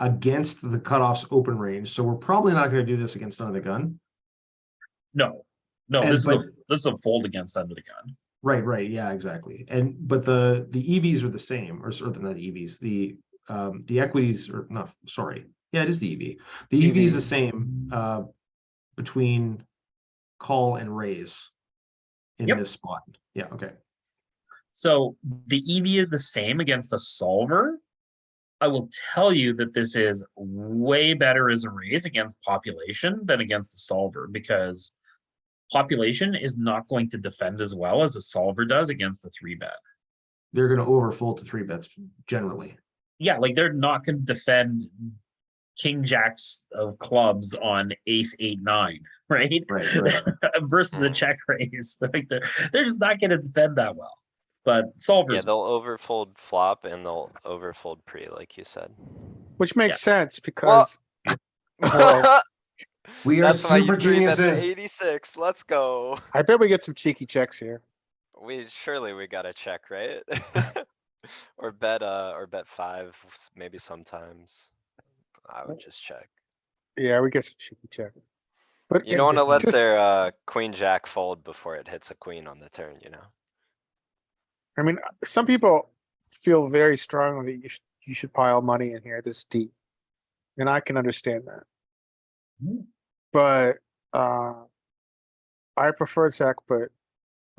against the cutoff's open range. So we're probably not going to do this against under the gun. no, And this but- is a fold against under the gun. Right, yeah, exactly. But the EVs are the same, or sort of not EVs. The equities are not. Sorry, yeah, it is the EV. The EV is the same between call and raise in Yep. this spot. Yeah, okay. So the EV is the same against a solver. I will tell you that this is way better as a raise against population than against the solver, because population is not going to defend as well as a solver does against the three bet. They're going to overfold to three bets generally. Yeah, like they're not going to defend king jacks of clubs on ace 8-9, right? Right. Versus a check raise. Like they're just not going to defend that well. But Yeah, solvers, they'll overfold flop and they'll overfold pre, like you said. Which makes sense because. Well, That's We are why super you three bet the geniuses. 86, let's go. I bet we get some cheeky checks here. Surely we gotta check, right? Or bet five, maybe sometimes. I would just check. Yeah, we get some cheeky check. But You don't wanna let just- their queen jack fold before it hits a queen on the turn, you know? I mean, some people feel very strongly that you should pile money in here this deep. And I can understand that. Mhm. But I prefer check, but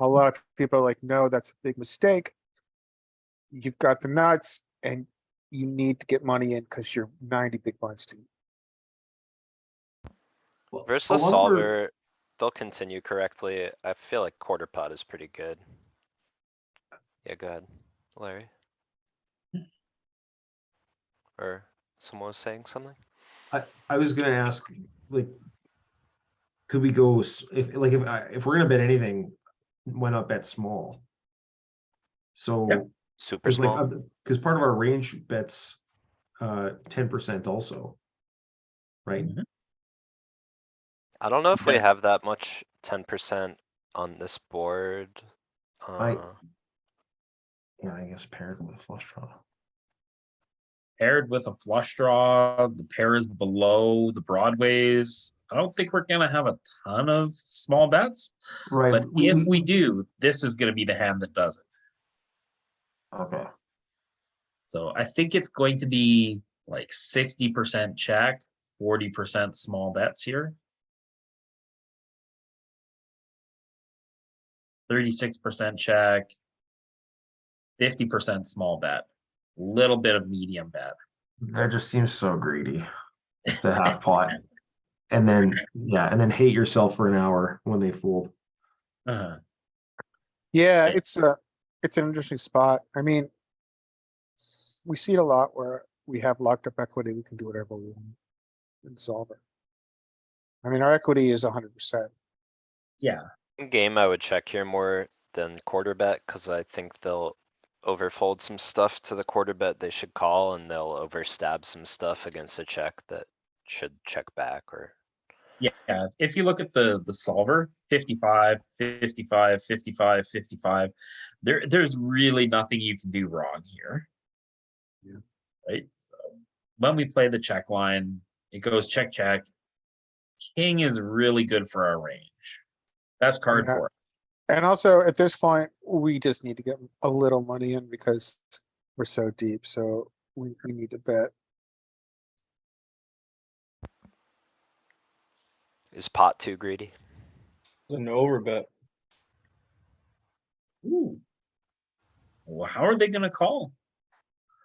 a lot of people are like, no, that's a big mistake. You've got the nuts and you need to get money in because you're 90 big blinds deep. Versus I a wonder- solver, they'll continue correctly. I feel like quarter pot is pretty good. Yeah, go ahead, Larry. Or someone was saying something? I was gonna ask, like, could we go if we're gonna bet anything, why not bet small? So, Yeah. Super because small. because part of our range bets 10% also, right? Mhm. I don't know if we Yes. have that much 10% on this board. Yeah, I guess paired with a flush draw. paired with a flush draw, the pair is below the broadways. I don't think we're gonna have a ton of small bets, Right. but if we do, this is gonna be the hand that does it. Okay. So I think it's going to be like 60% check, 40% small bets here. 36% check, 50% small bet, little bit of medium bet. That just seems so greedy. It's a half pot. And then hate yourself for an hour when they fold. Uh, Yeah, Yeah. it's an interesting spot. I mean, we see it a lot where we have locked up equity, we can do whatever we want and solve it. I mean, our equity is 100%. yeah, In game, I would check here more than quarter bet, cuz I think they'll overfold some stuff to the quarter bet they should call, and they'll overstab some stuff against a check that should check back or. yeah. If you look at the solver, 55, 55, 55, 55, there's really nothing you can do wrong here. Yeah. Right? So when we play the check line, it goes check, check. King is really good for our range. Best card Yeah. for it. And also at this point, we just need to get a little money in because we're so deep, so we need to bet. Is pot too greedy? An overbet. Ooh. Well, how are they gonna call?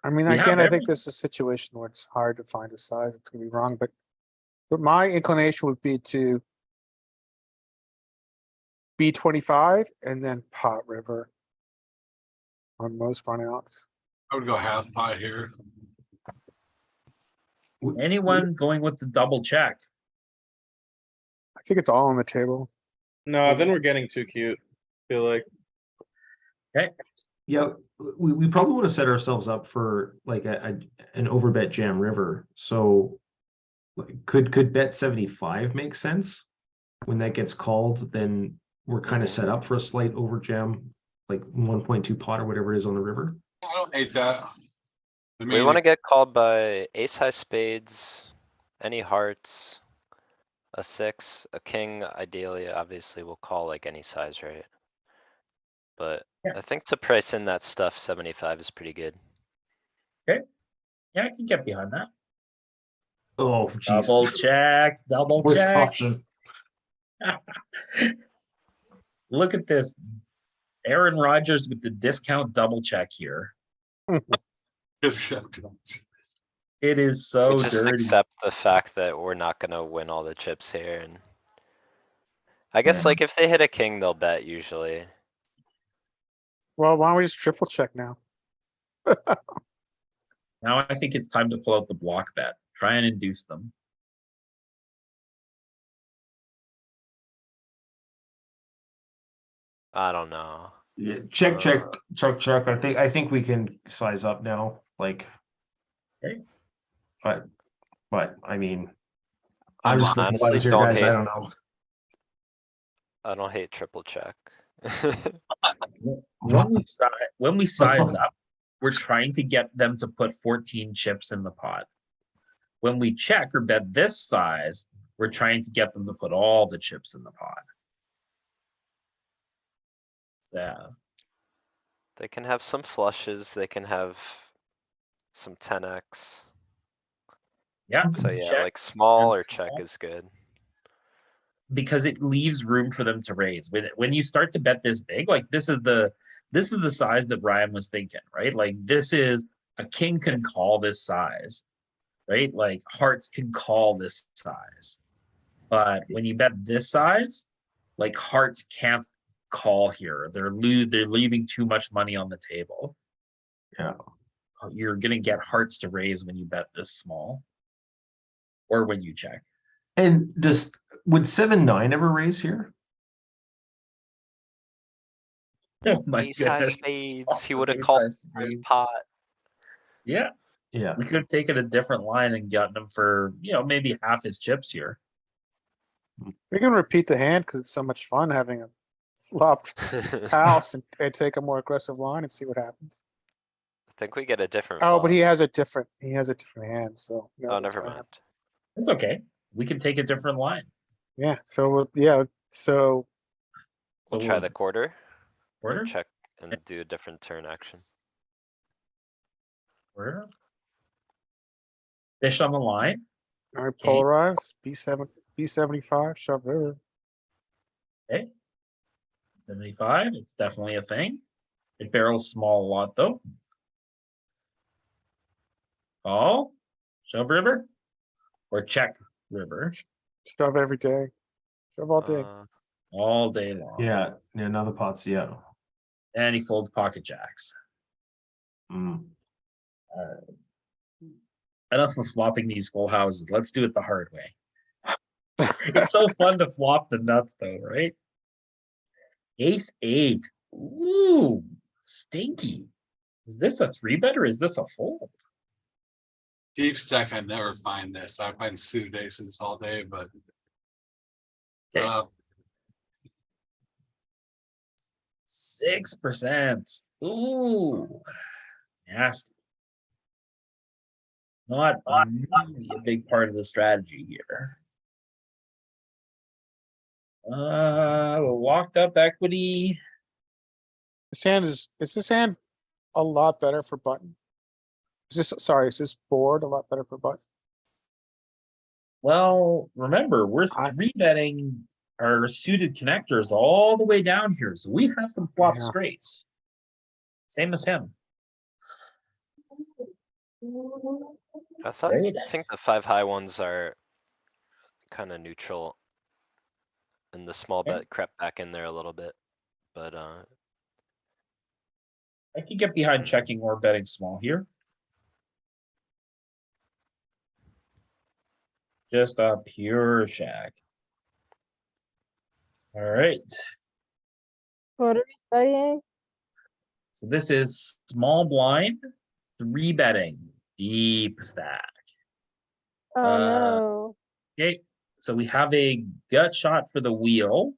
I mean, We have again, I think everything. this is a situation where it's hard to find a size. It's gonna be wrong, but my inclination would be to B25 and then pot river on most runouts. I would go half pot here. Anyone going with the double check? I think it's all on the table. No, then we're getting too cute. Feel like. Yeah, we probably wanna set ourselves up for like an overbet jam river, so. Like, could bet 75 make sense? When that gets called, then we're kind of set up for a slight over jam, like 1.2 pot or whatever it is on the river. I don't hate that. I We mean, wanna get called by ace high spades, any hearts. A six, a king, ideally, obviously we'll call like any size, right? But Yeah. I think to price in that stuff, 75 is pretty good. Yeah, I can get behind that. Oh, geez. Double check, double Worst check. option. Look at this. Aaron Rodgers with the discount double check here. It is so We just dirty. accept the fact that we're not gonna win all the chips here and. I guess Yeah. like if they hit a king, they'll bet usually. Well, why don't we just triple check now? Now I think it's time to pull out the block bet. Try and induce them. I don't know. Yeah, check, check. I think we can size up now, like. Okay. But I mean. I'm just putting Honestly, lines here, don't guys, I hate- don't know. I don't hate triple check. When we size up, we're trying to get them to put 14 chips in the pot. When we check or bet this size, we're trying to get them to put all the chips in the pot. So, They can have some flushes, they can have some 10x. yeah. So yeah, check like small and or check small. is good. Because it leaves room for them to raise. When you start to bet this big, like this is the size that Ryan was thinking, right? Like this is a king can call this size, right? Like hearts can call this size. But when you bet this size, like hearts can't call here. They're leaving too much money on the table. Yeah. You're gonna get hearts to raise when you bet this small. Or when you check. And would 7-9 ever raise here? Oh my Ace high goodness. spades, he would have Ace called high third spades. pot. Yeah. Yeah. We could have taken a different line and gotten him for, maybe half his chips here. We can repeat the hand because it's so much fun having a flopped house and take a more aggressive line and see what happens. I think we get a different. Oh, but flop. he has a different hand, so. no, Oh, that's never gonna mind. happen. It's okay. We can take a different line. Yeah, so, so So We'll try the quarter. quarter, Check and do a different turn action. quarter. Fish on the line. I Okay. polarize, B75, shove river. Okay. 75. It's definitely a thing. It barrels small a lot though. Call, shove river, or check river Shove every day. Shove all day. all day long. Yeah, another pot's, yeah. And he folds pocket jacks. Mm. Enough of flopping these full houses. Let's do it the hard way. It's so fun to flop the nuts though, right? Ace 8. Ooh, stinky. Is this a 3-bet or is this a fold? Deep stack, I never find this. I find suited aces all day, but. Okay. 6%. Ooh, nasty. Not really a big part of the strategy here. Locked up equity. Is this hand a lot better for button? Is this board a lot better for button? Well, remember, we're I- three betting our suited connectors all the way down here, so we have some flop Yeah. straights. Same as him. I thought, Right. I think the 5 high ones are kinda neutral. And the small Yeah. bet crept back in there a little bit, but, I could get behind checking or betting small here. Just a pure shack. Alright, What are we studying? so this is small blind, three betting, deep stack. Oh Uh, no. Okay, so we have a gut shot for the wheel.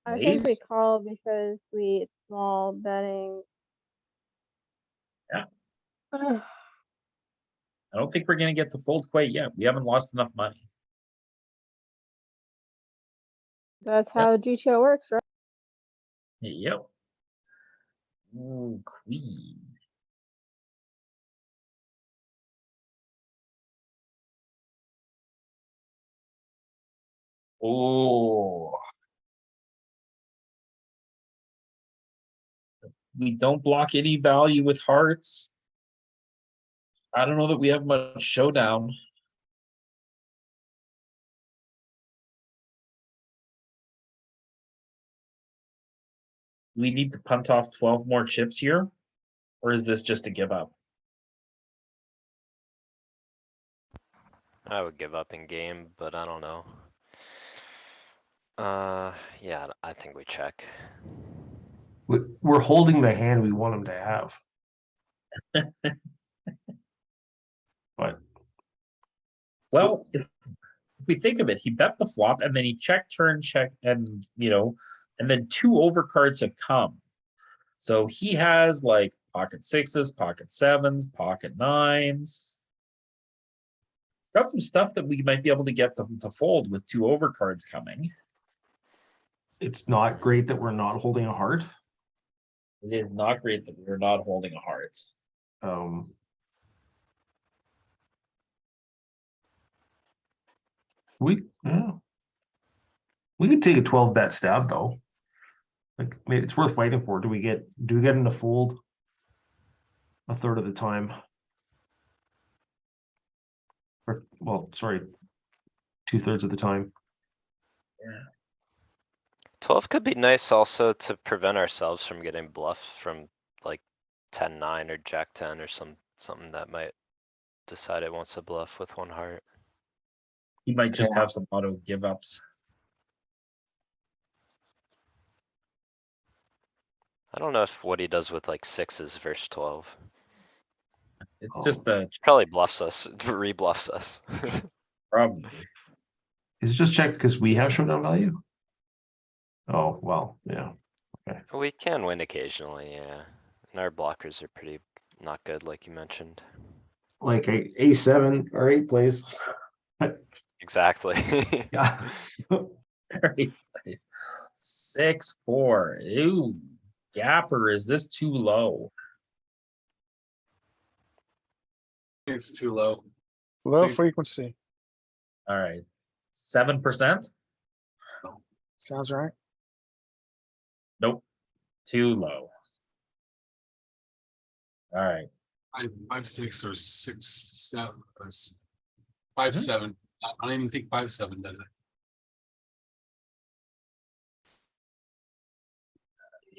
I think we Ace. call because we small betting. Yeah. Ugh, I don't think we're gonna get to fold quite yet. We haven't lost enough money. That's how GTO works, right? Yep. Ooh, queen. Oh. We don't block any value with hearts. I don't know that we have much showdown. We need to punt off 12 more chips here, or is this just a give up? I would give up in game, but I don't know. Yeah, I think we check. We're holding the hand we want him to have. But Well, if we think of it, he bet the flop and then he check, turn, check, and and then two overcards have come. So he has like pocket sixes, pocket sevens, pocket nines. He's got some stuff that we might be able to get to fold with two overcards coming. it's not great that we're not holding a heart. It is not great that we're not holding a heart. Um. Yeah. We could take a 12 bet stab though. Like, I mean, it's worth fighting for. Do we get him to fold a third of the time? Or, well, sorry, 2/3 of the time. 12 could be nice also to prevent ourselves from getting bluffed from like 10-9 or Jack-10 or something that might decide it wants to bluff with one heart. He might just have some auto give ups. I don't know if what he does with like sixes versus 12. It's Oh. just a Probably bluffs us, re-bluffs us. problem. Is it just check because we have showdown value? Oh, well, yeah. We can win occasionally, yeah. And our blockers are pretty not good, like you mentioned. Like a7 or 8 plays. Exactly. Yeah. Very nice. 6-4. Ooh, Gapper, is this too low? It's too low. Low Thanks. frequency, All right, 7%? sounds right. Nope, too low. All right, 5-6 or 6-7. 5-7. I don't even think 5-7 does it.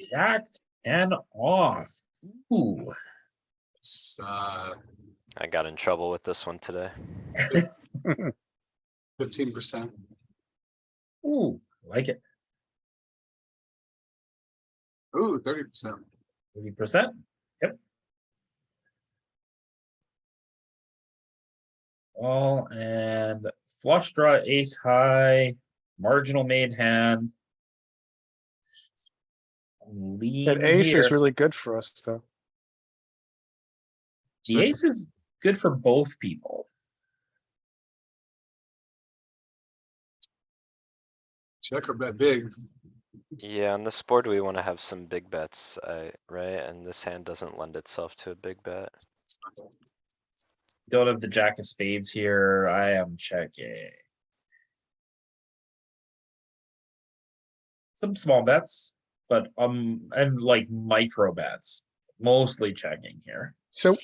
Jack 10 off. Ooh, It's I got in trouble with this one today. 15%. ooh, like it. Ooh, 30%. 30%. Yep. All and flush draw ace high, marginal made hand. Lean That ace here. is really good for us, though. The ace is good for both people. Check or bet big. Yeah, on this board, we wanna have some big bets, right? And this hand doesn't lend itself to a big bet. Don't have the jack of spades here. I am checking. Some small bets, but and like micro bets, mostly checking here. So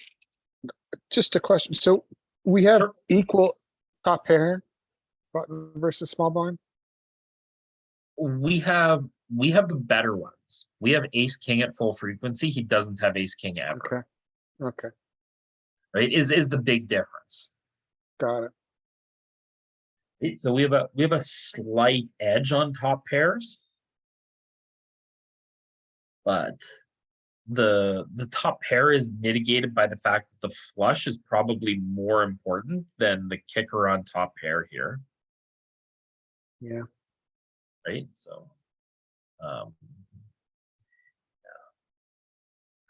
just a question. So we have Sure. equal top pair button versus small blind. We have the better ones. We have ace king at full frequency. He doesn't have ace king ever, Okay. Okay, right? Is the big difference. got it. Right? So we have a slight edge on top pairs. But the top pair is mitigated by the fact that the flush is probably more important than the kicker on top pair here, Yeah. right? So yeah.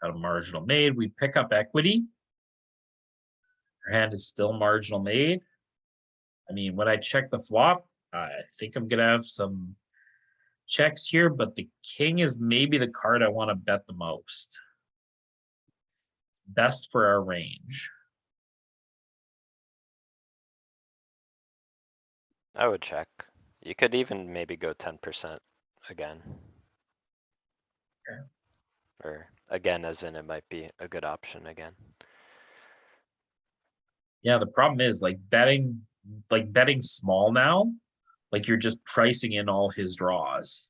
Got a marginal made. We pick up equity. Our hand is still marginal made. I mean, when I check the flop, I think I'm gonna have some checks here, but the king is maybe the card I want to bet the most. It's best for our range. I would check. You could even maybe go 10% again. Okay. Or again, as in it might be a good option again. Yeah, the problem is like betting small now, like you're just pricing in all his draws.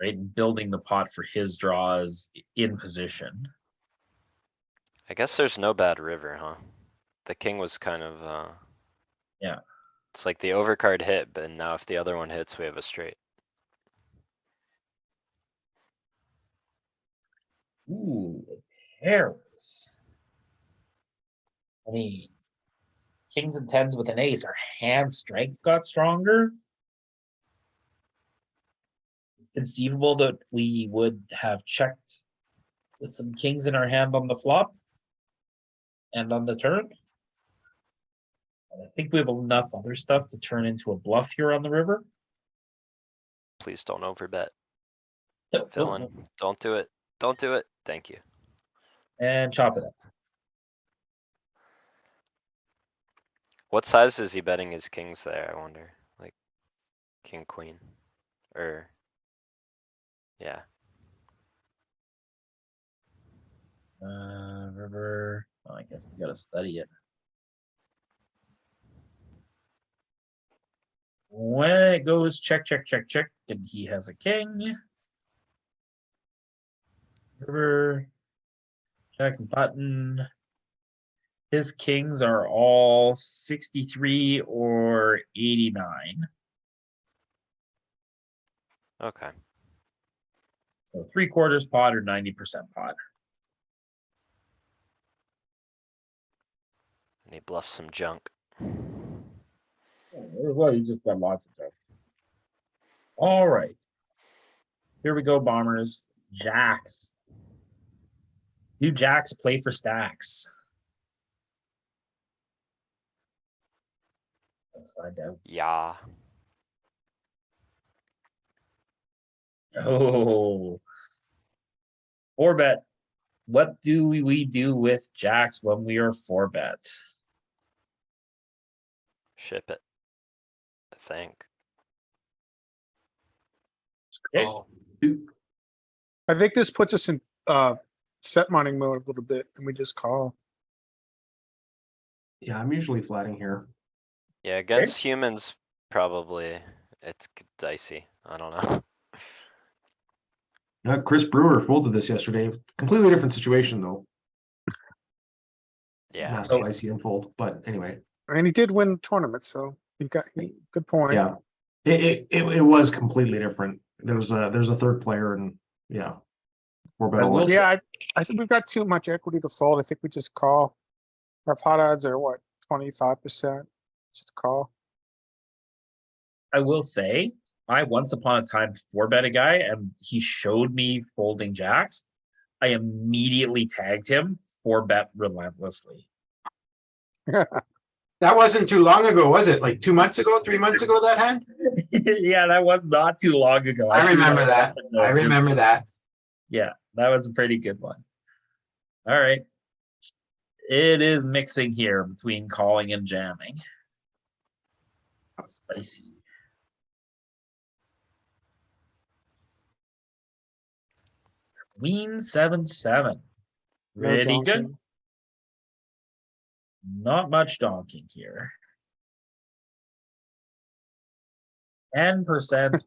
Right? And building the pot for his draws in position. I guess there's no bad river, huh? The king was kind of, Yeah. It's like the overcard hit, but now if the other one hits, we have a straight. Ooh, pairs. I mean, kings and tens with an ace, our hand strength got stronger. It's conceivable that we would have checked with some kings in our hand on the flop and on the turn. And I think we have enough other stuff to turn into a bluff here on the river. Please don't overbet. Nope, nope, Villain, nope. don't do it. Don't do it. Thank you. And chop it up. What size is he betting his kings there, I wonder? Like king, queen, or? Yeah, River. Well, I guess we gotta study it. When it goes check, check, check, check, and he has a king. River. Check button. His kings are all 63 or 89. okay. So 3/4 pot or 90% pot. And he bluffs some junk. Well, you just got lots of stuff. All right. Here we go, bombers. Jacks. Do jacks play for stacks? Let's find out. Yeah, Oh. 4-bet. What do we do with jacks when we are 4-bet? ship it. I think. Okay. Oh, I think this puts us in set mining mode a little bit and we just call. Yeah, I'm usually flatting here. Yeah, against humans, probably it's dicey. I don't know. Chris Brewer folded this yesterday. Completely different situation though. Yeah, Massive ICM fold, but anyway, And he did win the tournament, so you got, good point. yeah. It was completely different. There's a third player and yeah. 4-bet I all will in. say- Yeah, I think we've got too much equity to fold. I think we just call. Our pot odds are what, 25%? Just call. I will say, I once upon a time 4-bet a guy and he showed me folding jacks. I immediately tagged him 4-bet relentlessly. That wasn't too long ago, was it? Like 2 months ago, 3 months ago, that hand? Yeah, that was not too long ago. I threw remember my that. second note I just remember for- that. Yeah, that was a pretty good one. All right. It is mixing here between calling and jamming. Spicy. Queen 7-7. No Pretty good. donking. Not much donking here. 10%.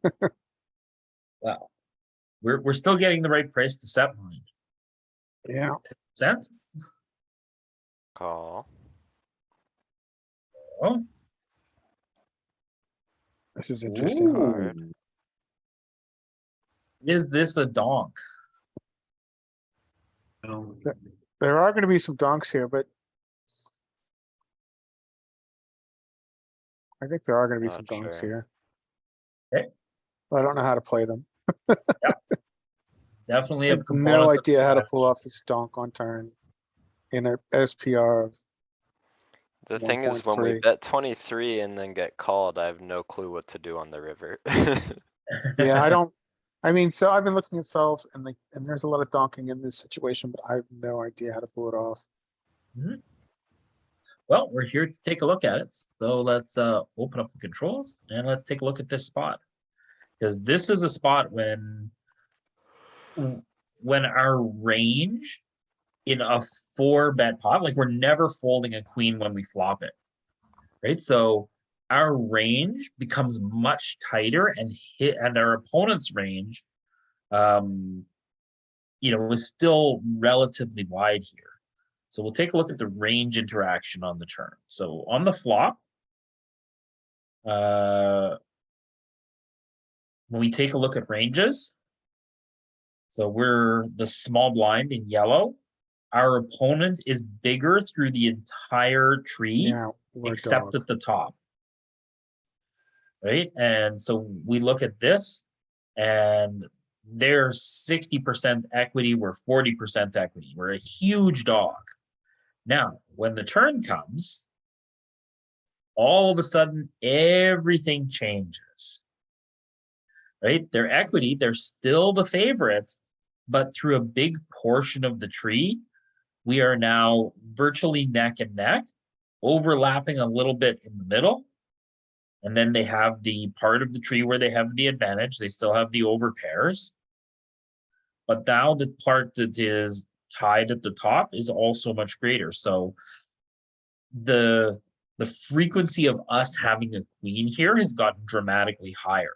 Wow. We're still getting the right price to set mine. Yeah, Cent? Call. Oh. this is interesting. Ooh. Is this a donk? There are gonna be some donks here, but. I think there are gonna be some Not donks sure. here. Okay. But I don't know how to play them. Definitely I a have component. no of idea how to strategy. pull off this donk on turn. In a SPR of, The thing is, when we 1.3. bet 23 and then get called, I have no clue what to do on the river. yeah, I don't. I mean, so I've been looking at solves and like, and there's a lot of donking in this situation, but I have no idea how to pull it off. Well, we're here to take a look at it. So let's open up the controls and let's take a look at this spot. Because this is a spot when our range in a 4-bet pot, like we're never folding a queen when we flop it. Right? So our range becomes much tighter and our opponent's range is still relatively wide here. So we'll take a look at the range interaction on the turn. So on the flop, when we take a look at ranges, so we're the small blind in yellow. Our opponent is bigger through the entire tree, Yeah, we're except dog. at the top. Right? And so we look at this, and they're 60% equity, we're 40% equity. We're a huge dog. Now, when the turn comes, all of a sudden, everything changes. Right? Their equity, they're still the favorite, but through a big portion of the tree, we are now virtually neck and neck, overlapping a little bit in the middle. And then they have the part of the tree where they have the advantage. They still have the over pairs. But now the part that is tied at the top is also much greater. So the frequency of us having a queen here has gotten dramatically higher.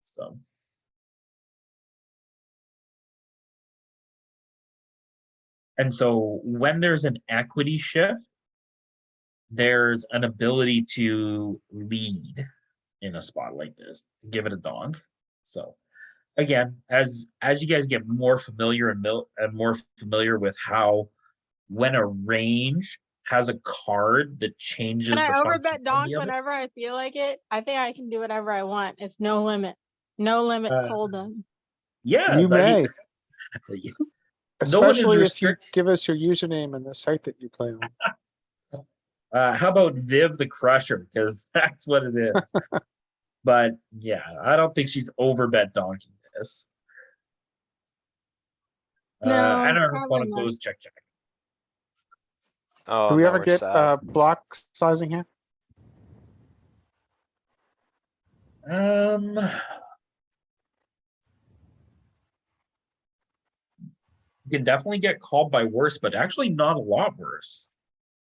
So. And so when there's an equity shift, there's an ability to lead in a spot like this, to give it a donk. So again, as you guys get more familiar and more familiar with how when a range has a card that changes Can I the overbet functionality donk of it. whenever I feel like it? I think I can do whatever I want. It's no limit. No limit fold'em. Yeah, You may, no one is especially if you restricted. give us your username and the site that you play on. How about Viv the Crusher? Because that's what it is. But yeah, I don't think she's overbet donking this. No, I don't know if one probably of not. those check. Oh, Do we no, ever we're get sad. block sizing here? You can definitely get called by worse, but actually not a lot worse.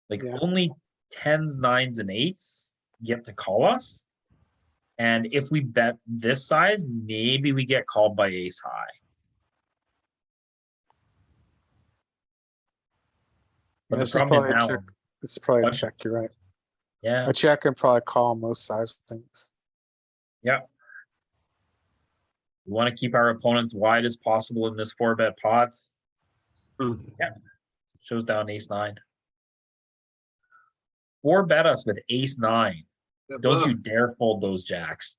Like Yeah. only 10s, 9s, and 8s get to call us. And if we bet this size, maybe we get called by ace high. But This the is problem is probably a now, check. This is probably a What? check, you're right. yeah, A check and probably call most size things. yeah. We want to keep our opponents wide as possible in this 4-bet pot. Yeah, shows down ace 9. 4-bet us with ace 9. Don't you dare fold those jacks.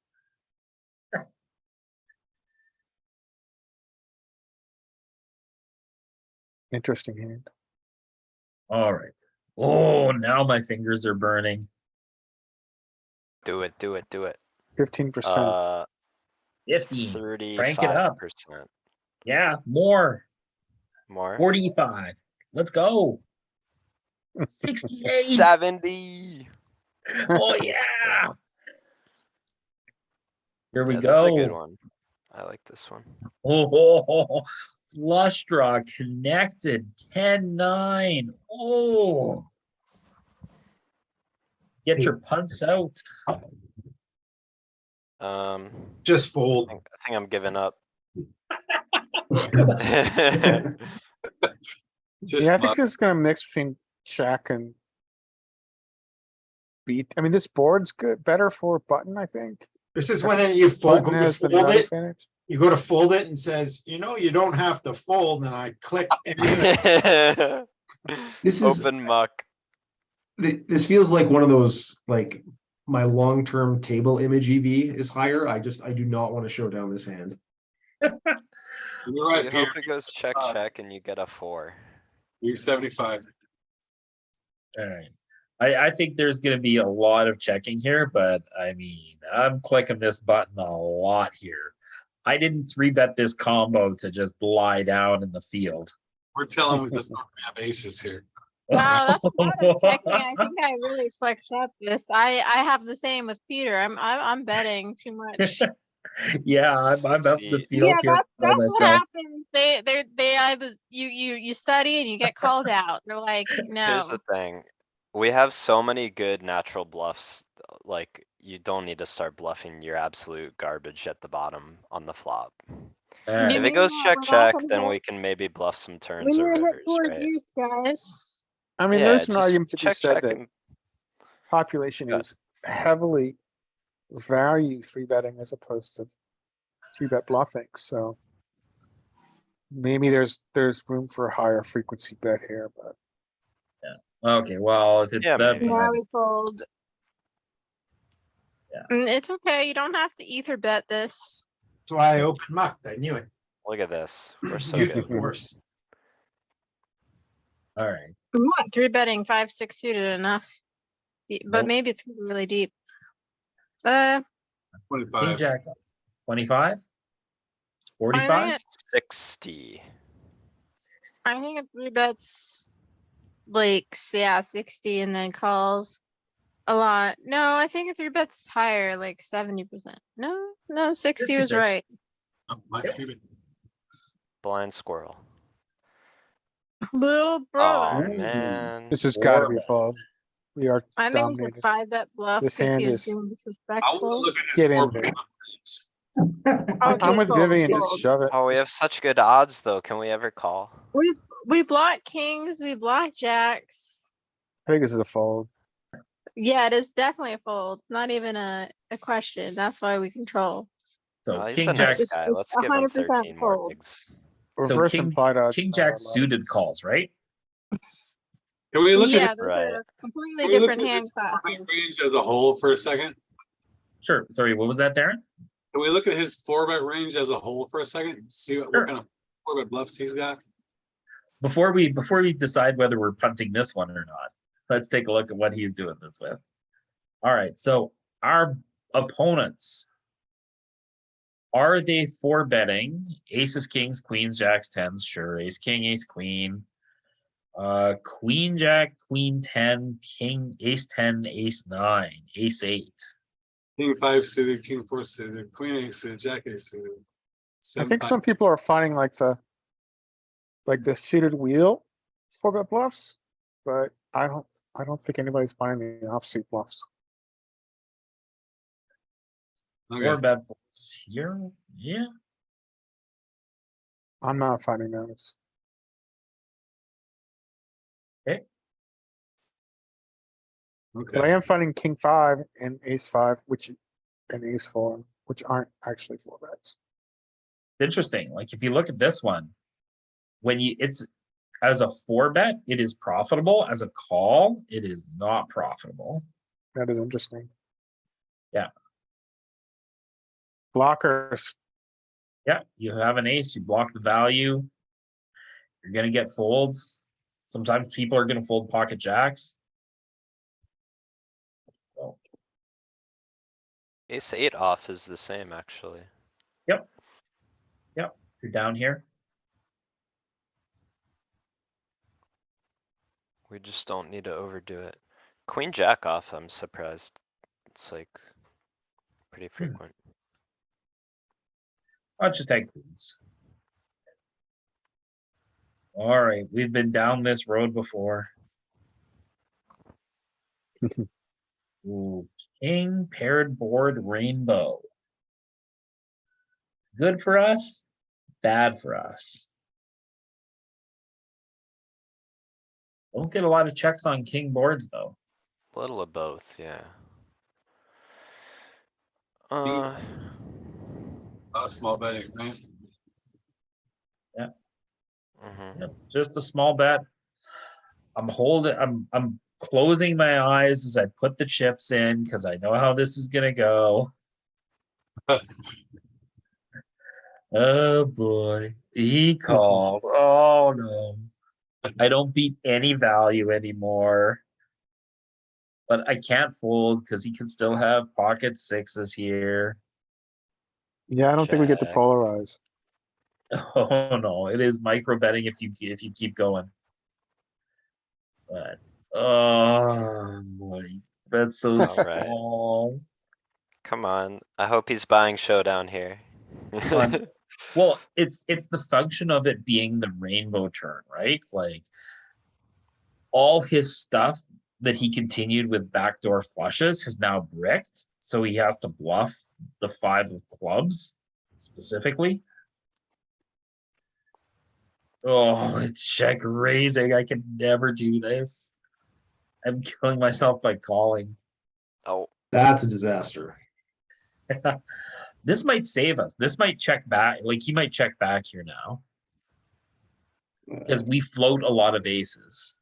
Interesting hand. All right. Oh, now my fingers are burning. Do it, do it, do it. 15%. 50. Crank it up. 35%. Yeah, more. More? 45. Let's go. 68. 70. Oh yeah. Here we Yeah, this is a good go. one. I like this one. Oh, flush draw connected 10-9. Oh. Get your punts out. Just fold. I think I'm giving up. Just Yeah, I think fuck. this is gonna mix between check and beat. I mean, this board's good, better for button, I think. This is when you fold, Button go to has the fold nut it, advantage. you go to fold it and says, you know, you don't have to fold, and I click. And you- This is, Open muck. this feels like one of those, like, my long-term table image EV is higher. I do not want to show down this hand. You're I right, Peter. hope it goes check, check and you get a 4. You're 75. All right. I think there's gonna be a lot of checking here, but I mean, I'm clicking this button a lot here. I didn't 3-bet this combo to just lie down in the field. We're telling we just don't have aces here. Wow, that's a lot of checking. I think I really flexed up this. I have the same with Peter. I'm betting too much. Yeah, I'm up the See, field Yeah, here by that's what myself. happens. You study and you get called out. They're like, here's no. the thing. We have so many good natural bluffs, like, you don't need to start bluffing your absolute garbage at the bottom on the flop. All You right. If may it goes not- check, we're not check, gonna then hit- we can maybe bluff some We turns or need to hit rivers, towards right? use, guys. I mean, Yeah, there's an just argument to be check, said check that and population Yeah. is heavily value 3-betting as opposed to 3-bet bluffing, so. Maybe there's room for a higher frequency bet here, but Okay, well, if it's Yeah, that maybe. Now bad, we fold. Yeah. It's okay. You don't have to ether bet this. That's why I opened mucked. I knew it. look at this. We're so Use the good. force. all right. Come on, 3-betting 5-6 suited enough. But Nope. maybe it's really deep. King 25. Jack, 25? I 45? think 60. it 3-bets like, yeah, 60 and then calls a lot. No, I think it 3-bets higher, like 70%. No, 60 was 56. right. Oh, my three-bet. Blind squirrel. Little Oh, brother. man. this has gotta be Four-bet. a fold. We are I think it's dominated. a 5-bet bluff This because hand he was is- being I want to disrespectful. look at this. Get in four-bet there. range. Okay, I'm with fold, Vivian, just fold. shove it. Oh, we have such good odds though. Can we ever call? We block kings, we block jacks. I think this is a fold. Yeah, it is definitely a fold. It's not even a question. That's why we control. So Oh, he's King a Jack, nice guy. it's Let's give him 100% 13 more fold. bigs. so Reverse King, implied odds. King not Jack a lot. suited calls, right? Can we look Yeah, at those Right. are completely can we look different at hand his four-bet classes. range as a whole for a second? Sure. Sorry, what was that, Darren? Can we look at his 4-bet range as a whole for a second? See what Sure. kind of 4-bet bluffs he's got? Before we decide whether we're punting this one or not, let's take a look at what he's doing this with. All right, so our opponents, are they 4-betting aces, kings, queens, jacks, tens? Sure. Ace, king, ace, queen. Queen, jack, queen, 10, king, ace, 10, ace, 9, ace, 8. King 5 suited, king 4 suited, queen 8 suited, jack 8 suited. I think some people are finding like the suited wheel 4-bet bluffs, but I don't think anybody's finding the offsuit bluffs. Or Okay, bet here, yeah. I'm not finding those. But I okay. am finding king 5 and ace 5, and ace 4, which aren't actually 4-bets. Interesting. Like if you look at this one, when it's as a 4-bet, it is profitable. As a call, it is not profitable. That is interesting. Yeah. Blockers. Yeah, you have an ace, you block the value. You're gonna get folds. Sometimes people are gonna fold pocket jacks. Ace eight off is the same, actually. Yep. Yep, you're down here. We just don't need to overdo it. Queen jack off, I'm surprised. It's like pretty frequent. I'll just take queens. Alright, we've been down this road before. Ooh, king paired board rainbow. Good for us, bad for us. Don't get a lot of checks on king boards though. Little of both, yeah. A lot of small betting, right? Mhm. Yep, just a small bet. I'm closing my eyes as I put the chips in because I know how this is gonna go. Oh boy, he called. Oh no. I don't beat any value anymore. But I can't fold because he can still have pocket sixes here. Yeah, I don't think we get to Check. polarize. Oh no, it is micro betting if you keep going. But oh boy, that's so Alright. small. Come on, I hope he's buying showdown here. On- Well, it's the function of it being the rainbow turn, right? Like all his stuff that he continued with backdoor flushes has now bricked, so he has to bluff the 5 of clubs specifically. Oh, it's check raising. I can never do this. I'm killing myself by calling. Oh, That's a disaster. This might save us. This might check back. Like he might check back here now. Because we float a lot of aces.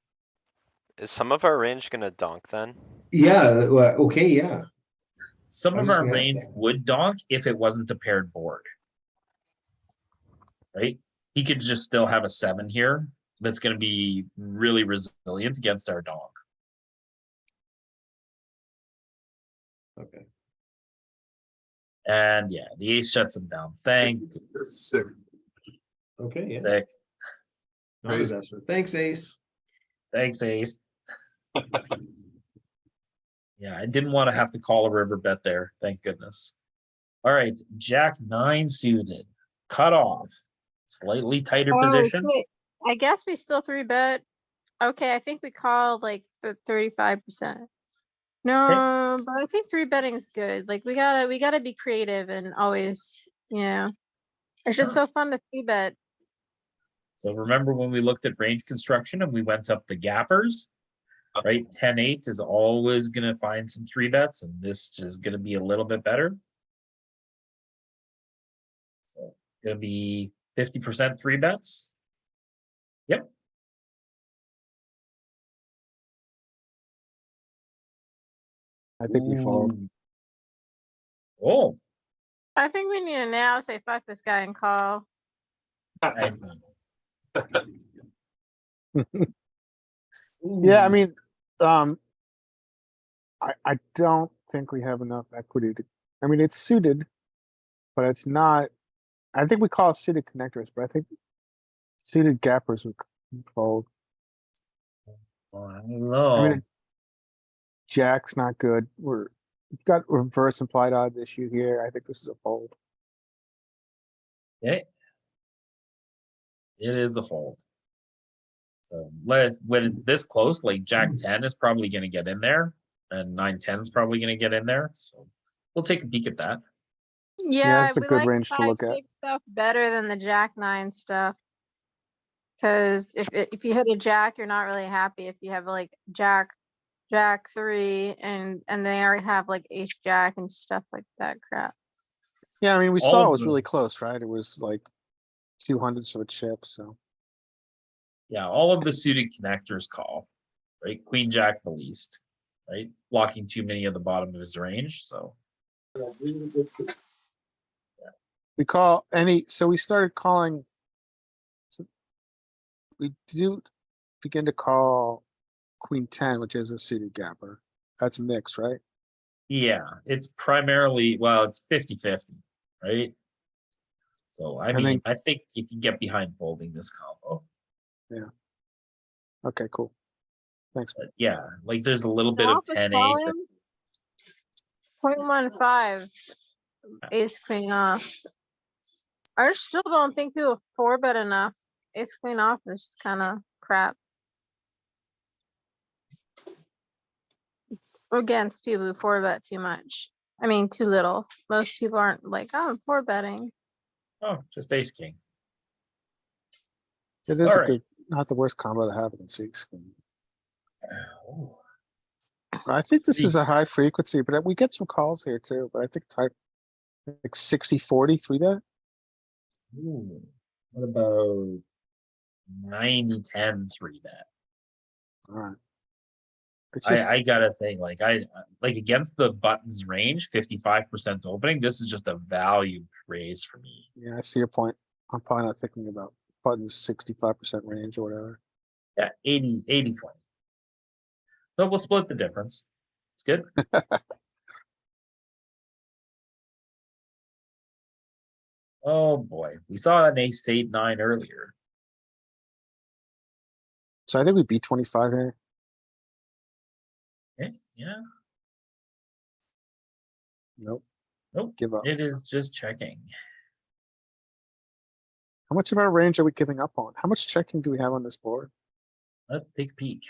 is some of our range gonna donk then? Yeah, well, okay, yeah. Some I of was our gonna ask range that. would donk if it wasn't a paired board. Right? He could just still have a 7 here that's going to be really resilient against our donk. Okay. And yeah, the ace shuts him down. Thank It's sick. Okay, yeah. sick. Not a Crazy. disaster. Thanks, Ace. Thanks, ace. Yeah, I didn't want to have to call a river bet there. Thank goodness. All right, Jack 9 suited. Cut off. Slightly tighter position. wait, I guess we still 3-bet. Okay, I think we called like 35%. No, but I think 3-betting is good. Like we gotta be creative and always, it's just Sure. so fun to 3-bet. So remember when we looked at range construction and we went up the gappers, right? 10-8 is always going to find some 3-bets, and this is going to be a little bit better. So going to be 50% 3-bets. Yep. I think we fold. Ooh. Oh, I think we need to now say fuck this guy and call. I- Yeah, I Ooh. mean, I don't think we have enough equity to, I mean, it's suited, but it's not, I think we call it suited connectors, but I think suited gappers would fold. I don't I know. mean, Jack's not good. We've got reverse implied odds issue here. I think this is a fold. Okay. It is a fold. So when it's this close, like Jack 10 is probably going to get in there, and 9-10 is probably going to get in there. So we'll take a peek at that. Yeah, it's a we good like range to look at. 5-6 stuff better than the Jack 9 stuff. Cause if you hit a Jack, you're not really happy. If you have like Jack 3 and they already have like Ace Jack and stuff like that crap. Yeah, I mean, we All saw of it was the- really close, right? It was like 200s of a chip, so. Yeah, all of the suited connectors call, right? Queen Jack the least, right? Blocking too many of the bottom of his range. So We call any, so we started calling. So we do begin to call queen ten, which is a suited gapper, that's mixed, right? Yeah, it's primarily, well, it's 50-50, right? So I And mean, then- I think you can get behind folding this combo. Okay, cool. Thanks. But yeah, like there's a little bit of Office 10-8. call that- him. 0.15 ace queen off. I still don't think people four bet enough. Ace queen off is kind of crap. Against people who four bet too much. I mean, too little. Most people aren't like, oh, I'm four betting. Oh, just ace king. It is a Alright. good, not the worst combo to have against six. Ooh. I think this is a high frequency, but we get some calls here too, but I think type like 60-40 3-bet. Ooh, what about 90-10 3-bet? Alright. It's just, I gotta say, like like against the buttons range, 55% opening, this is just a value raise for me. yeah, I see your point. I'm probably not thinking about buttons 65% range or whatever. Yeah, 80-20. So we'll split the difference. It's good. Oh boy, we saw an ace 8-9 earlier. So I think we beat 25 here. Okay, yeah, Nope, nope, give up. it is just checking. How much of our range are we giving up on? How much checking do we have on this board? Let's take a peek.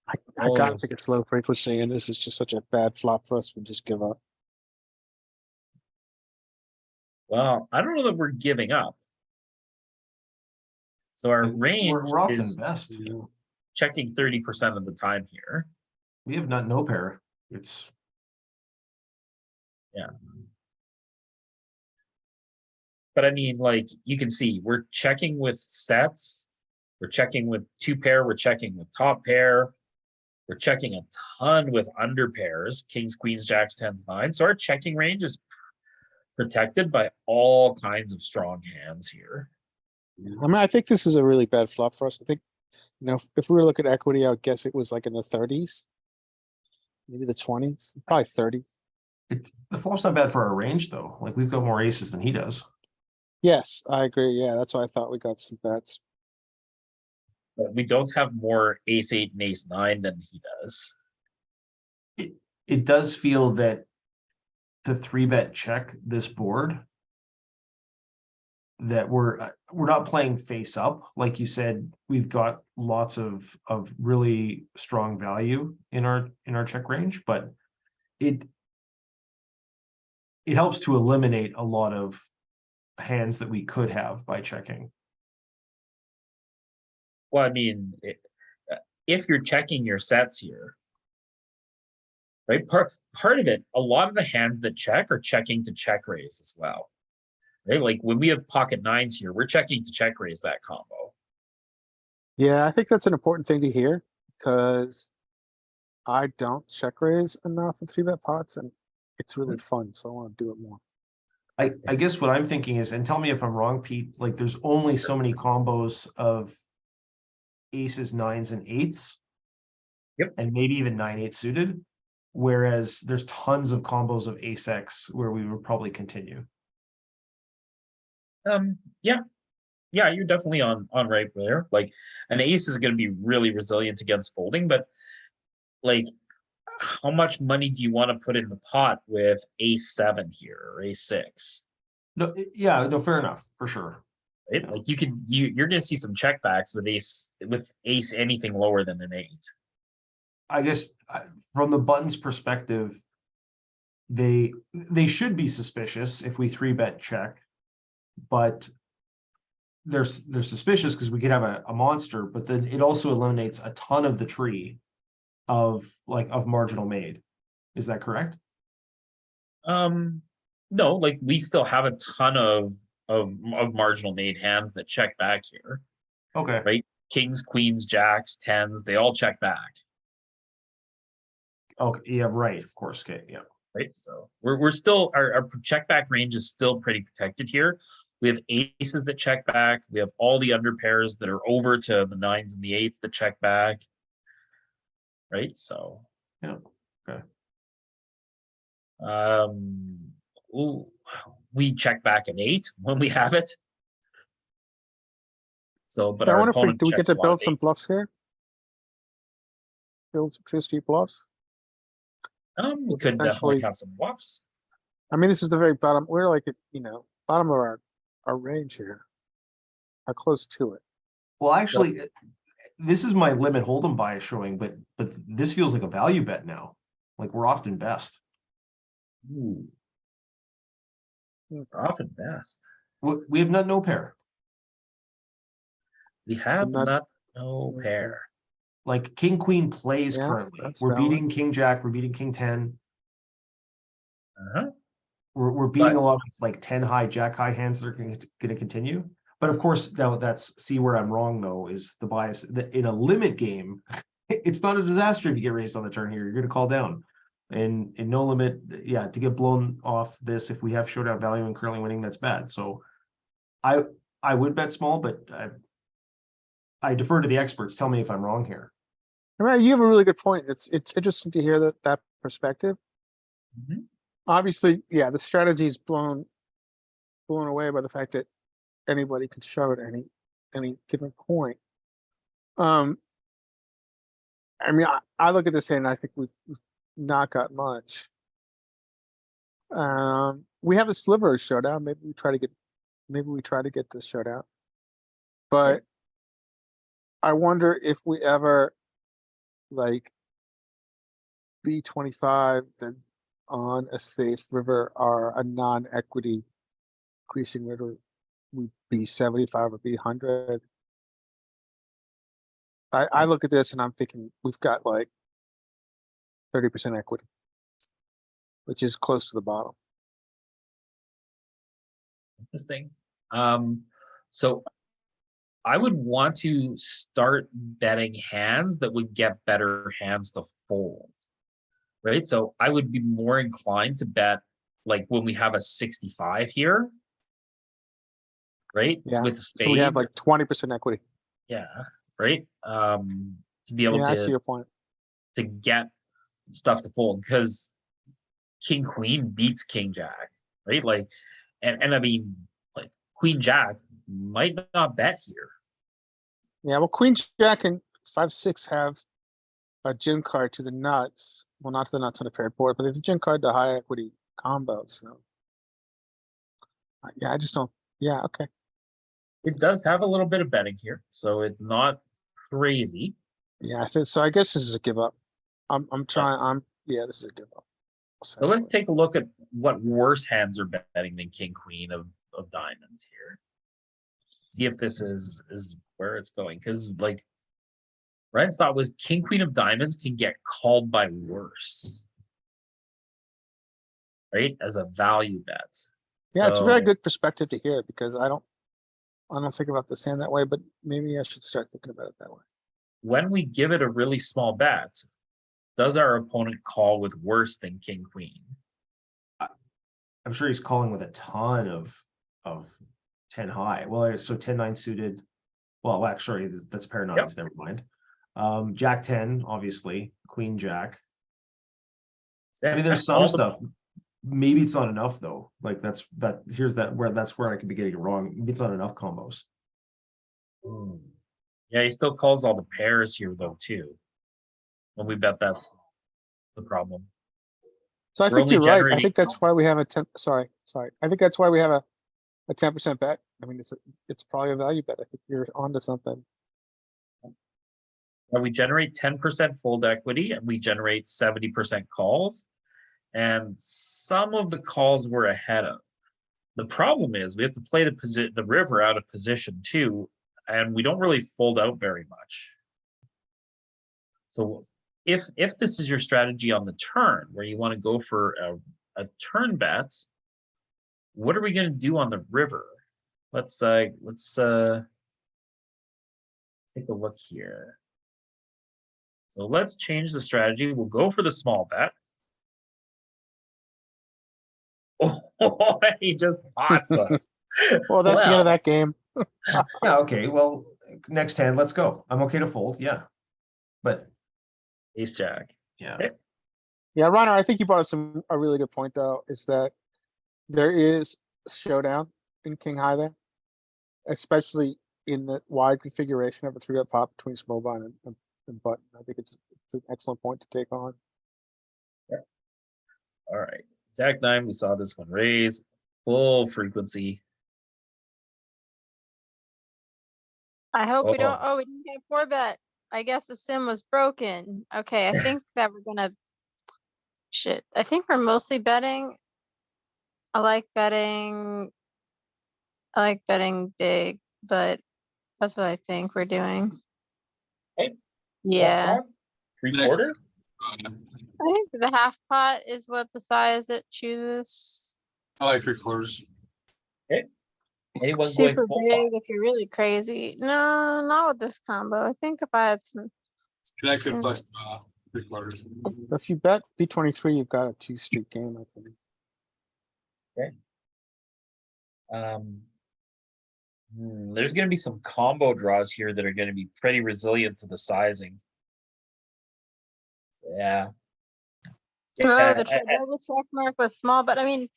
I Oh, gotta think it's low frequency and this is just such a bad flop for us. We just give up. Well, I don't know that we're giving up. So our range We're often is best. Yeah. checking 30% of the time here. We have not no pair. It's But I mean, like, you can see, we're checking with sets. We're checking with two pair, we're checking with top pair. We're checking a ton with under pairs, kings, queens, jacks, tens, nines. So our checking range is protected by all kinds of strong hands here. I mean, I think this is a really bad flop for us. I think, you know, if we were to look at equity, I would guess it was like in the 30s. Maybe the 20s, probably 30. the flop's not bad for our range though. Like we've got more aces than he does. Yes, I agree. Yeah, that's why I thought we got some bets. But we don't have more ace 8 and ace 9 than he does. It does feel that to 3-bet check this board, that we're not playing face up. Like you said, we've got lots of really strong value in our check range, but it helps to eliminate a lot of hands that we could have by checking. Well, I mean, if you're checking your sets here, right? Part of it, a lot of the hands that check are checking to check raise as well. Right? Like when we have pocket nines here, we're checking to check raise that combo. Yeah, I think that's an important thing to hear because I don't check raise enough in 3-bet pots and it's really fun. So I want to do it more. I guess what I'm thinking is, and tell me if I'm wrong, Pete, like there's only so many combos of aces, nines, and eights. Yep. And maybe even 9-8 suited. Whereas there's tons of combos of ace X where we would probably continue. Yeah, you're definitely on right there. Like an ace is going to be really resilient against folding, but like, how much money do you want to put in the pot with ace 7 here or ace 6? No, yeah, no, fair enough, for sure. Right? Like you're going to see some checkbacks with ace anything lower than an 8. I guess from the buttons perspective, they should be suspicious if we 3-bet check, but they're suspicious because we could have a monster, but then it also eliminates a ton of the tree of marginal made. Is that correct? No, like we still have a ton of marginal made hands that check back here. Okay. Right? Kings, queens, jacks, tens, they all check back. Okay, yeah, right, of course, okay, yeah. Right, so we're still, our check back range is still pretty protected here. We have aces that check back. We have all the under pairs that are over to the 9s and the 8s that check back. Right, so. Yeah, okay. Ooh, we check back an 8 when we have it. So, but I our wonder if we, opponent do we get checks to a lot of build some 8s. bluffs here? Build some true street bluffs? We could definitely Essentially- have some bluffs. I mean, this is the very bottom, we're like, at, you know, bottom of our range here. How close to it? Well, actually, this is my limit hold'em bias showing, but this feels like a value bet now. Like we're often best. Ooh. We're often best. We have no pair. We have Not- not no pair. Like king, queen plays Yeah, currently. that's We're valid. beating king, jack, we're beating king 10. Uh-huh. We're beating But- a lot of like 10 high, jack high hands that are gonna continue. But of course, now see where I'm wrong though, is the bias that in a limit game, it's not a disaster if you get raised on the turn here. You're gonna call down. And in no limit, yeah, to get blown off this, if we have showdown value and currently winning, that's bad. So I would bet small, but I defer to the experts. Tell me if I'm wrong here. I mean, you have a really good point. It's interesting to hear that perspective. Mhm. Obviously, yeah, the strategy is blown away by the fact that anybody can shove it at any given point. I mean, I look at this hand, and I think we've not got much. We have a sliver of showdown. Maybe we try to get this showdown. But I wonder if we ever like B25 then on a safe river or a non-equity increasing river would be 75 or B100. I look at this and I'm thinking we've got like 30% equity, which is close to the bottom. Interesting. So I would want to start betting hands that would get better hands to fold. Right? So I would be more inclined to bet like when we have a 65 here. Right? Yeah. With a spade. So we have like 20% equity. Yeah, right? To be able Yeah, I see to your point. get stuff to fold because king queen beats king jack, right? Like, and I mean, like queen jack might not bet here. Yeah, well, queen jack and 5-6 have a gin card to the nuts. Well, not to the nuts on a paired board, but it's a gin card to high equity combo. So yeah, I just don't. Yeah, okay. It does have a little bit of betting here, so it's not crazy. Yeah, so I guess this is a give up. I'm trying. Yeah, this is a give up. So let's take a look at what worse hands are betting than king queen of diamonds here. See if this is where it's going, because like Ryan's thought was king queen of diamonds can get called by worse, right? As a value bet. Yeah, it's a very So- good perspective to hear because I don't think about this hand that way, but maybe I should start thinking about it that way. When we give it a really small bet, does our opponent call with worse than king queen? I'm sure he's calling with a ton of 10 high. Well, so 10-9 suited. Well, actually, that's pair nines, never mind. Jack 10, obviously, queen jack. I mean, there's some All the- stuff. Maybe it's not enough though. Like that's where I could be getting it wrong. Maybe it's not enough combos. Yeah, he still calls all the pairs here though too. When we bet that's the problem. So I We're think only you're right. I generating- think that's why we have a 10. Sorry. I think that's why we have a 10% bet. I mean, it's probably a value bet. I think you're onto something. When we generate 10% fold equity and we generate 70% calls, and some of the calls we're ahead of. The problem is we have to play the river out of position too, and we don't really fold out very much. So if this is your strategy on the turn where you want to go for a turn bet, what are we going to do on the river? Let's take a look here. So let's change the strategy. We'll go for the small bet. Oh, he just pots us. Well, that's the end of that game. Yeah, okay, well, next hand, let's go. I'm okay to fold, yeah. But, Ace jack. yeah, Okay. Yeah, Reiner, I think you brought up a really good point though, is that there is showdown in king high there. Especially in the wide configuration of a 3-bet pot between small blind and button. I think it's an excellent point to take on. All right. Jack nine, we saw this one raise. Full frequency. I hope we don't, Oh. oh, we didn't get 4-bet. I guess the sim was broken. Okay, I think that we're gonna, shit, I think we're mostly betting. I like betting big, but that's what I think we're doing. Okay. Yeah, Three Next. quarter. I think the half pot is what the size it chooses. I like 3/4. Anyone going Super full big pot? if you're really crazy. No, not with this combo. I think if I had some, Connected Yeah. plus 3/4. If you bet B23, you've got a 2-street game, I think. There's going to be some combo draws here that are going to be pretty resilient to the sizing. So, yeah. oh, the I- double check mark was small, but I mean,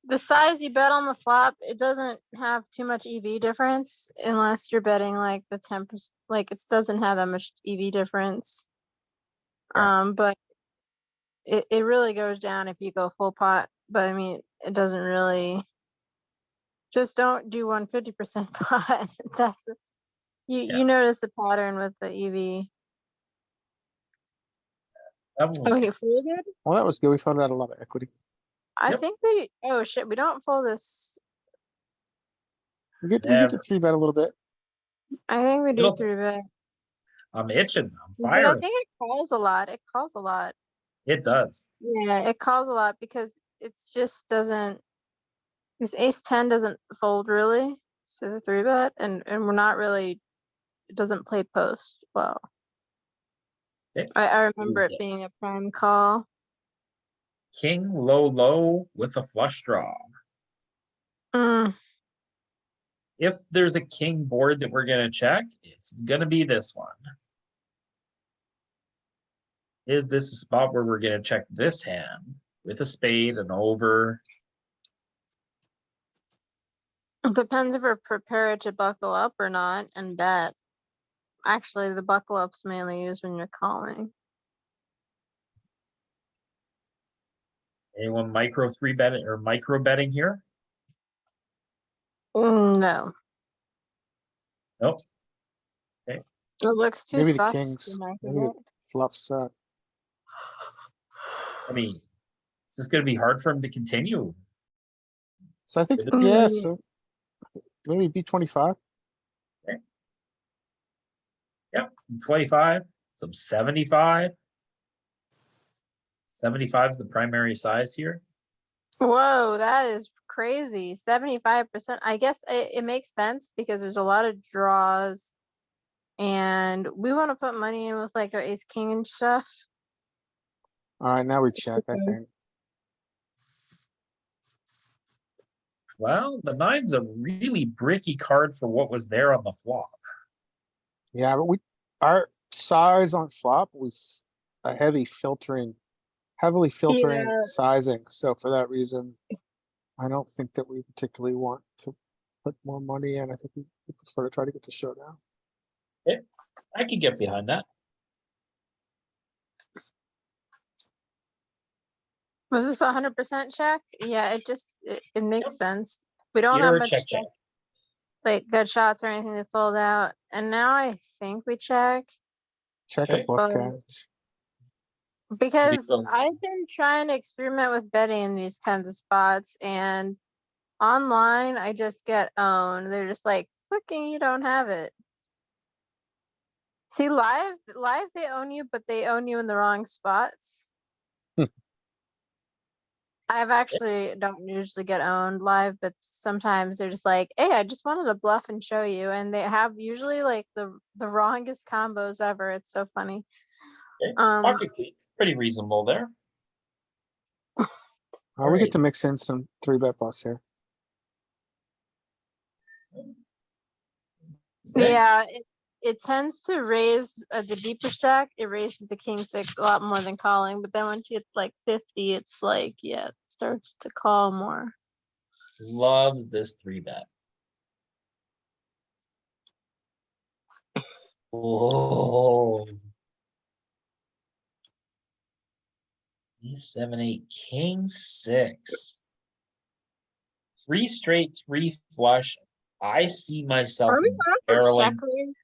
the size you bet on the flop, it doesn't have too much EV difference unless you're betting like the 10%, like it doesn't have that much EV difference. Right. But it really goes down if you go full pot, but I mean, it doesn't really, just don't do 150% pot. That's, Yeah. you notice the pattern with the EV. that one was Oh, good. he folded? Well, that was good. We found out a lot of equity. I Yep. think we, oh shit, we don't fold this. We get to Never. 3-bet a little bit. I think we do Little- 3-bet. I'm itching. I'm But I firing. think it calls a lot. It calls a lot. It does. Yeah, it calls a lot because it's just doesn't, this ace 10 doesn't fold really. So the 3-bet and we're not really, it doesn't play post well. Okay. I remember it Yeah. being a prime call. King low with a flush draw. Mm, If there's a king board that we're going to check, it's going to be this one. Is this a spot where we're going to check this hand with a spade and over? it depends if we're prepared to buckle up or not and bet. Actually, the buckle up's mainly used when you're calling. Anyone micro 3-betting or micro betting here? No, Nope. it looks too Maybe the sus. kings, to micro maybe the bet. fluffs up. I mean, it's just going to be hard for him to continue. So I think, Is it- yeah, Mm. so maybe B25. Yep, some 25, some 75. 75 is the primary size here. Whoa, that is crazy. 75%. I guess it makes sense because there's a lot of draws and we want to put money in with like our ace king and stuff. Alright, now we check, I Okay. think. Well, the nine's a really bricky card for what was there on the flop. Yeah, but our size on flop was a heavily filtering Yeah. sizing, so for that reason. I don't think that we particularly want to put more money in. I think we prefer to try to get the showdown. I can get behind that. Was this 100% check? Yeah, it makes Yep. sense. We don't Pure have much check, check. like good shots or anything to fold out. And now I think we check Check Okay. a bluff But- catch. because so- I've been trying to experiment with betting in these kinds of spots and online I just get owned. They're just like, fucking you don't have it. See, live they own you, but they own you in the wrong spots. I've actually don't usually get owned live, but sometimes they're just like, hey, I just wanted to bluff and show you. And they have usually like the wrongest combos ever. It's so funny. Okay. Um, Pocket queen, pretty reasonable there. We Alright. get to mix in some 3-bet buffs here. Yeah, it tends to raise the deeper stack. It raises the king six a lot more than calling, but then once you get like 50, it's like, yeah, it starts to call more. Loves this 3-bet. Oh. E7, 8, king 6. 3 straight, 3 flush. I see myself Are we going for check barreling. raise?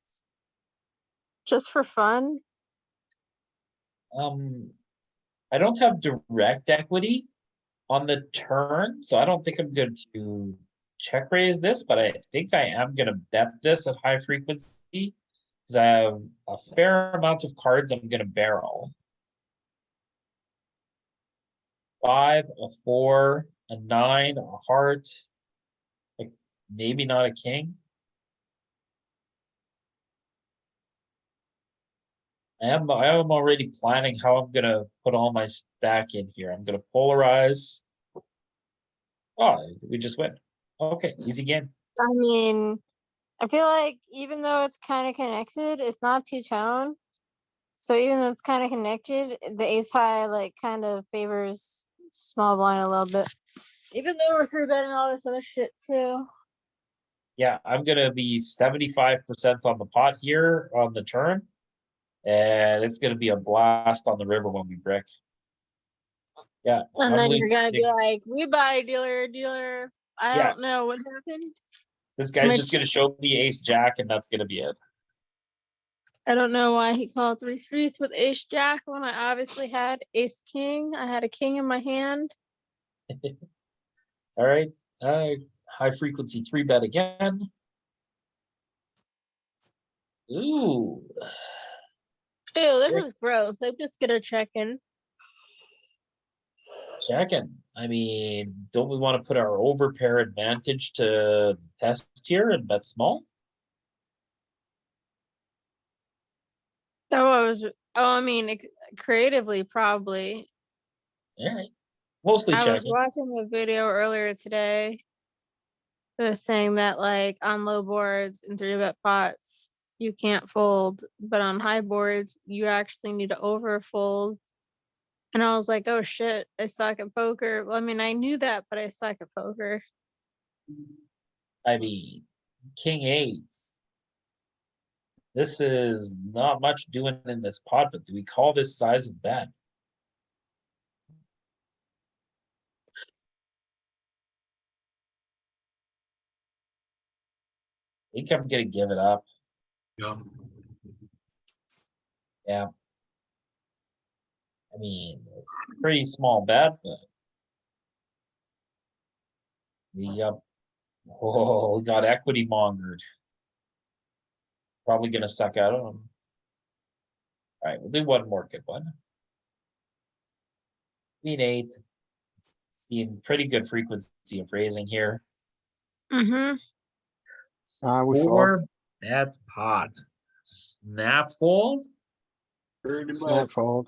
Just for fun? I don't have direct equity on the turn, so I don't think I'm going to check raise this, but I think I am going to bet this at high frequency because I have a fair amount of cards I'm going to barrel. 5, a 4, a 9, a heart, like maybe not a king. I am already planning how I'm gonna put all my stack in here. I'm gonna polarize. Oh, we just win. Okay, easy game. I mean, I feel like even though it's kind of connected, it's not two-tone. So even though it's kind of connected, the ace high like kind of favors small blind a little bit. Even though we're three betting all this other shit too. Yeah, I'm gonna be 75% on the pot here on the turn. And it's gonna be a blast on the river when we brick. Yeah. And I'm then you're gonna be losing- like, we buy dealer. I Yeah. don't know what happened. This guy's my just gonna cheap- show me ace jack and that's gonna be it. I don't know why he called 3 streets with ace jack when I obviously had ace king. I had a king in my hand. All right, high frequency 3-bet again. Ooh, Ew, this Yes. is gross. I'm just gonna check in. checking. I mean, don't we want to put our overpair advantage to test here and bet small? I mean, creatively, probably. All right, mostly I was checking. watching a video earlier today. It was saying that like on low boards and 3-bet pots, you can't fold, but on high boards, you actually need to overfold. And I was like, oh shit, I suck at poker. Well, I mean, I knew that, but I suck at poker. I mean, king 8. This is not much doing in this pot, but do we call this size of bet? I think I'm gonna give it up. Yeah. Yeah. I mean, it's a pretty small bet, but we got equity mongered. Probably gonna suck out of them. All right, we'll do one more good one. Queen 8. Seeing pretty good frequency of raising here. Mm-hmm. We fold. 4 bet pot. Snap fold. Snap fold.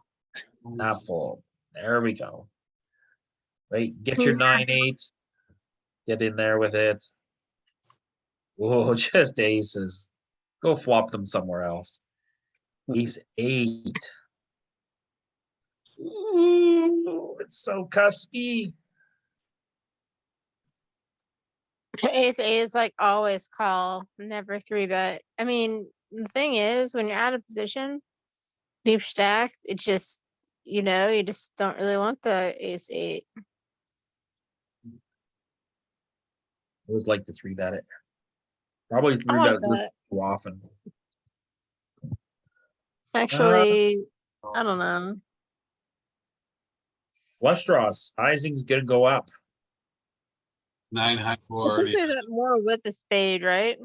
Snap fold. There we go. Right, get your 9-8. Get in there with it. Oh, just aces. Go flop them somewhere else. Ace 8. Ooh, it's so cuspy. Ace A is like always call, never 3-bet. I mean, the thing is, when you're out of position, deep stack, it's just, you just don't really want the ace 8. Always like to 3-bet it. Probably 3-bet like it this that. too often. Actually, I don't know. Flush draws. Sizing's gonna go up. 9 high I board, think they bet more with the spade, right?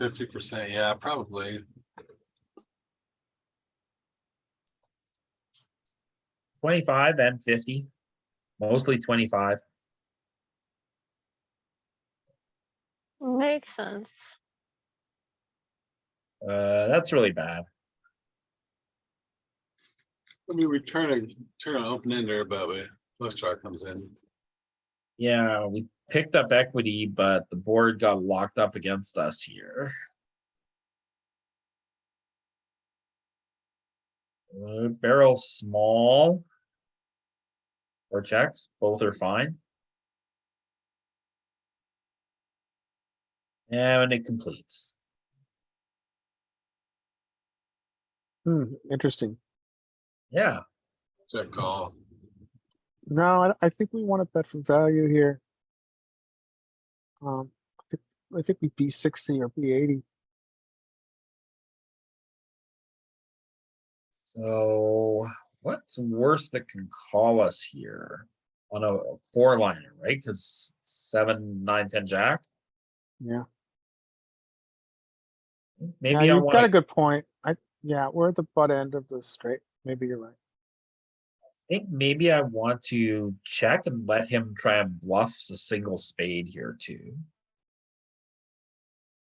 50%, yeah, probably. 25 and 50. Mostly 25. Makes sense. That's really bad. I mean, we turn an open ender, but we flush draw comes in. Yeah, we picked up equity, but the board got locked up against us here. Barrel small. Or checks, both are fine. And it completes. Interesting. Yeah, Check call. No, I think we want to bet for value here. I think we B60 or B80. so what's worse that can call us here? On a 4-liner, right? Cuz 7, 9, 10 jack. Yeah. Maybe Yeah, I you've got a want to good point. Yeah, we're at the butt end of the straight. Maybe you're right. think maybe I want to check and let him try and bluff a single spade here too.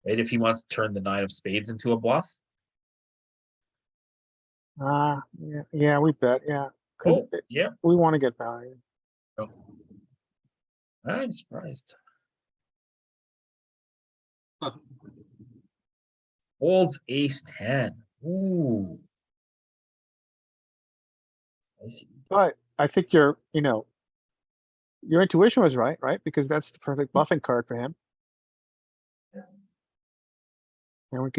Right, if he wants to turn the 9 of spades into a bluff. Yeah, we bet, yeah. Cause Oh, yeah, we want to get value. I'm surprised. Huh. Folds ace 10. Ooh. Spicy. But I think your intuition was right? Because that's the perfect bluffing card for him. And we could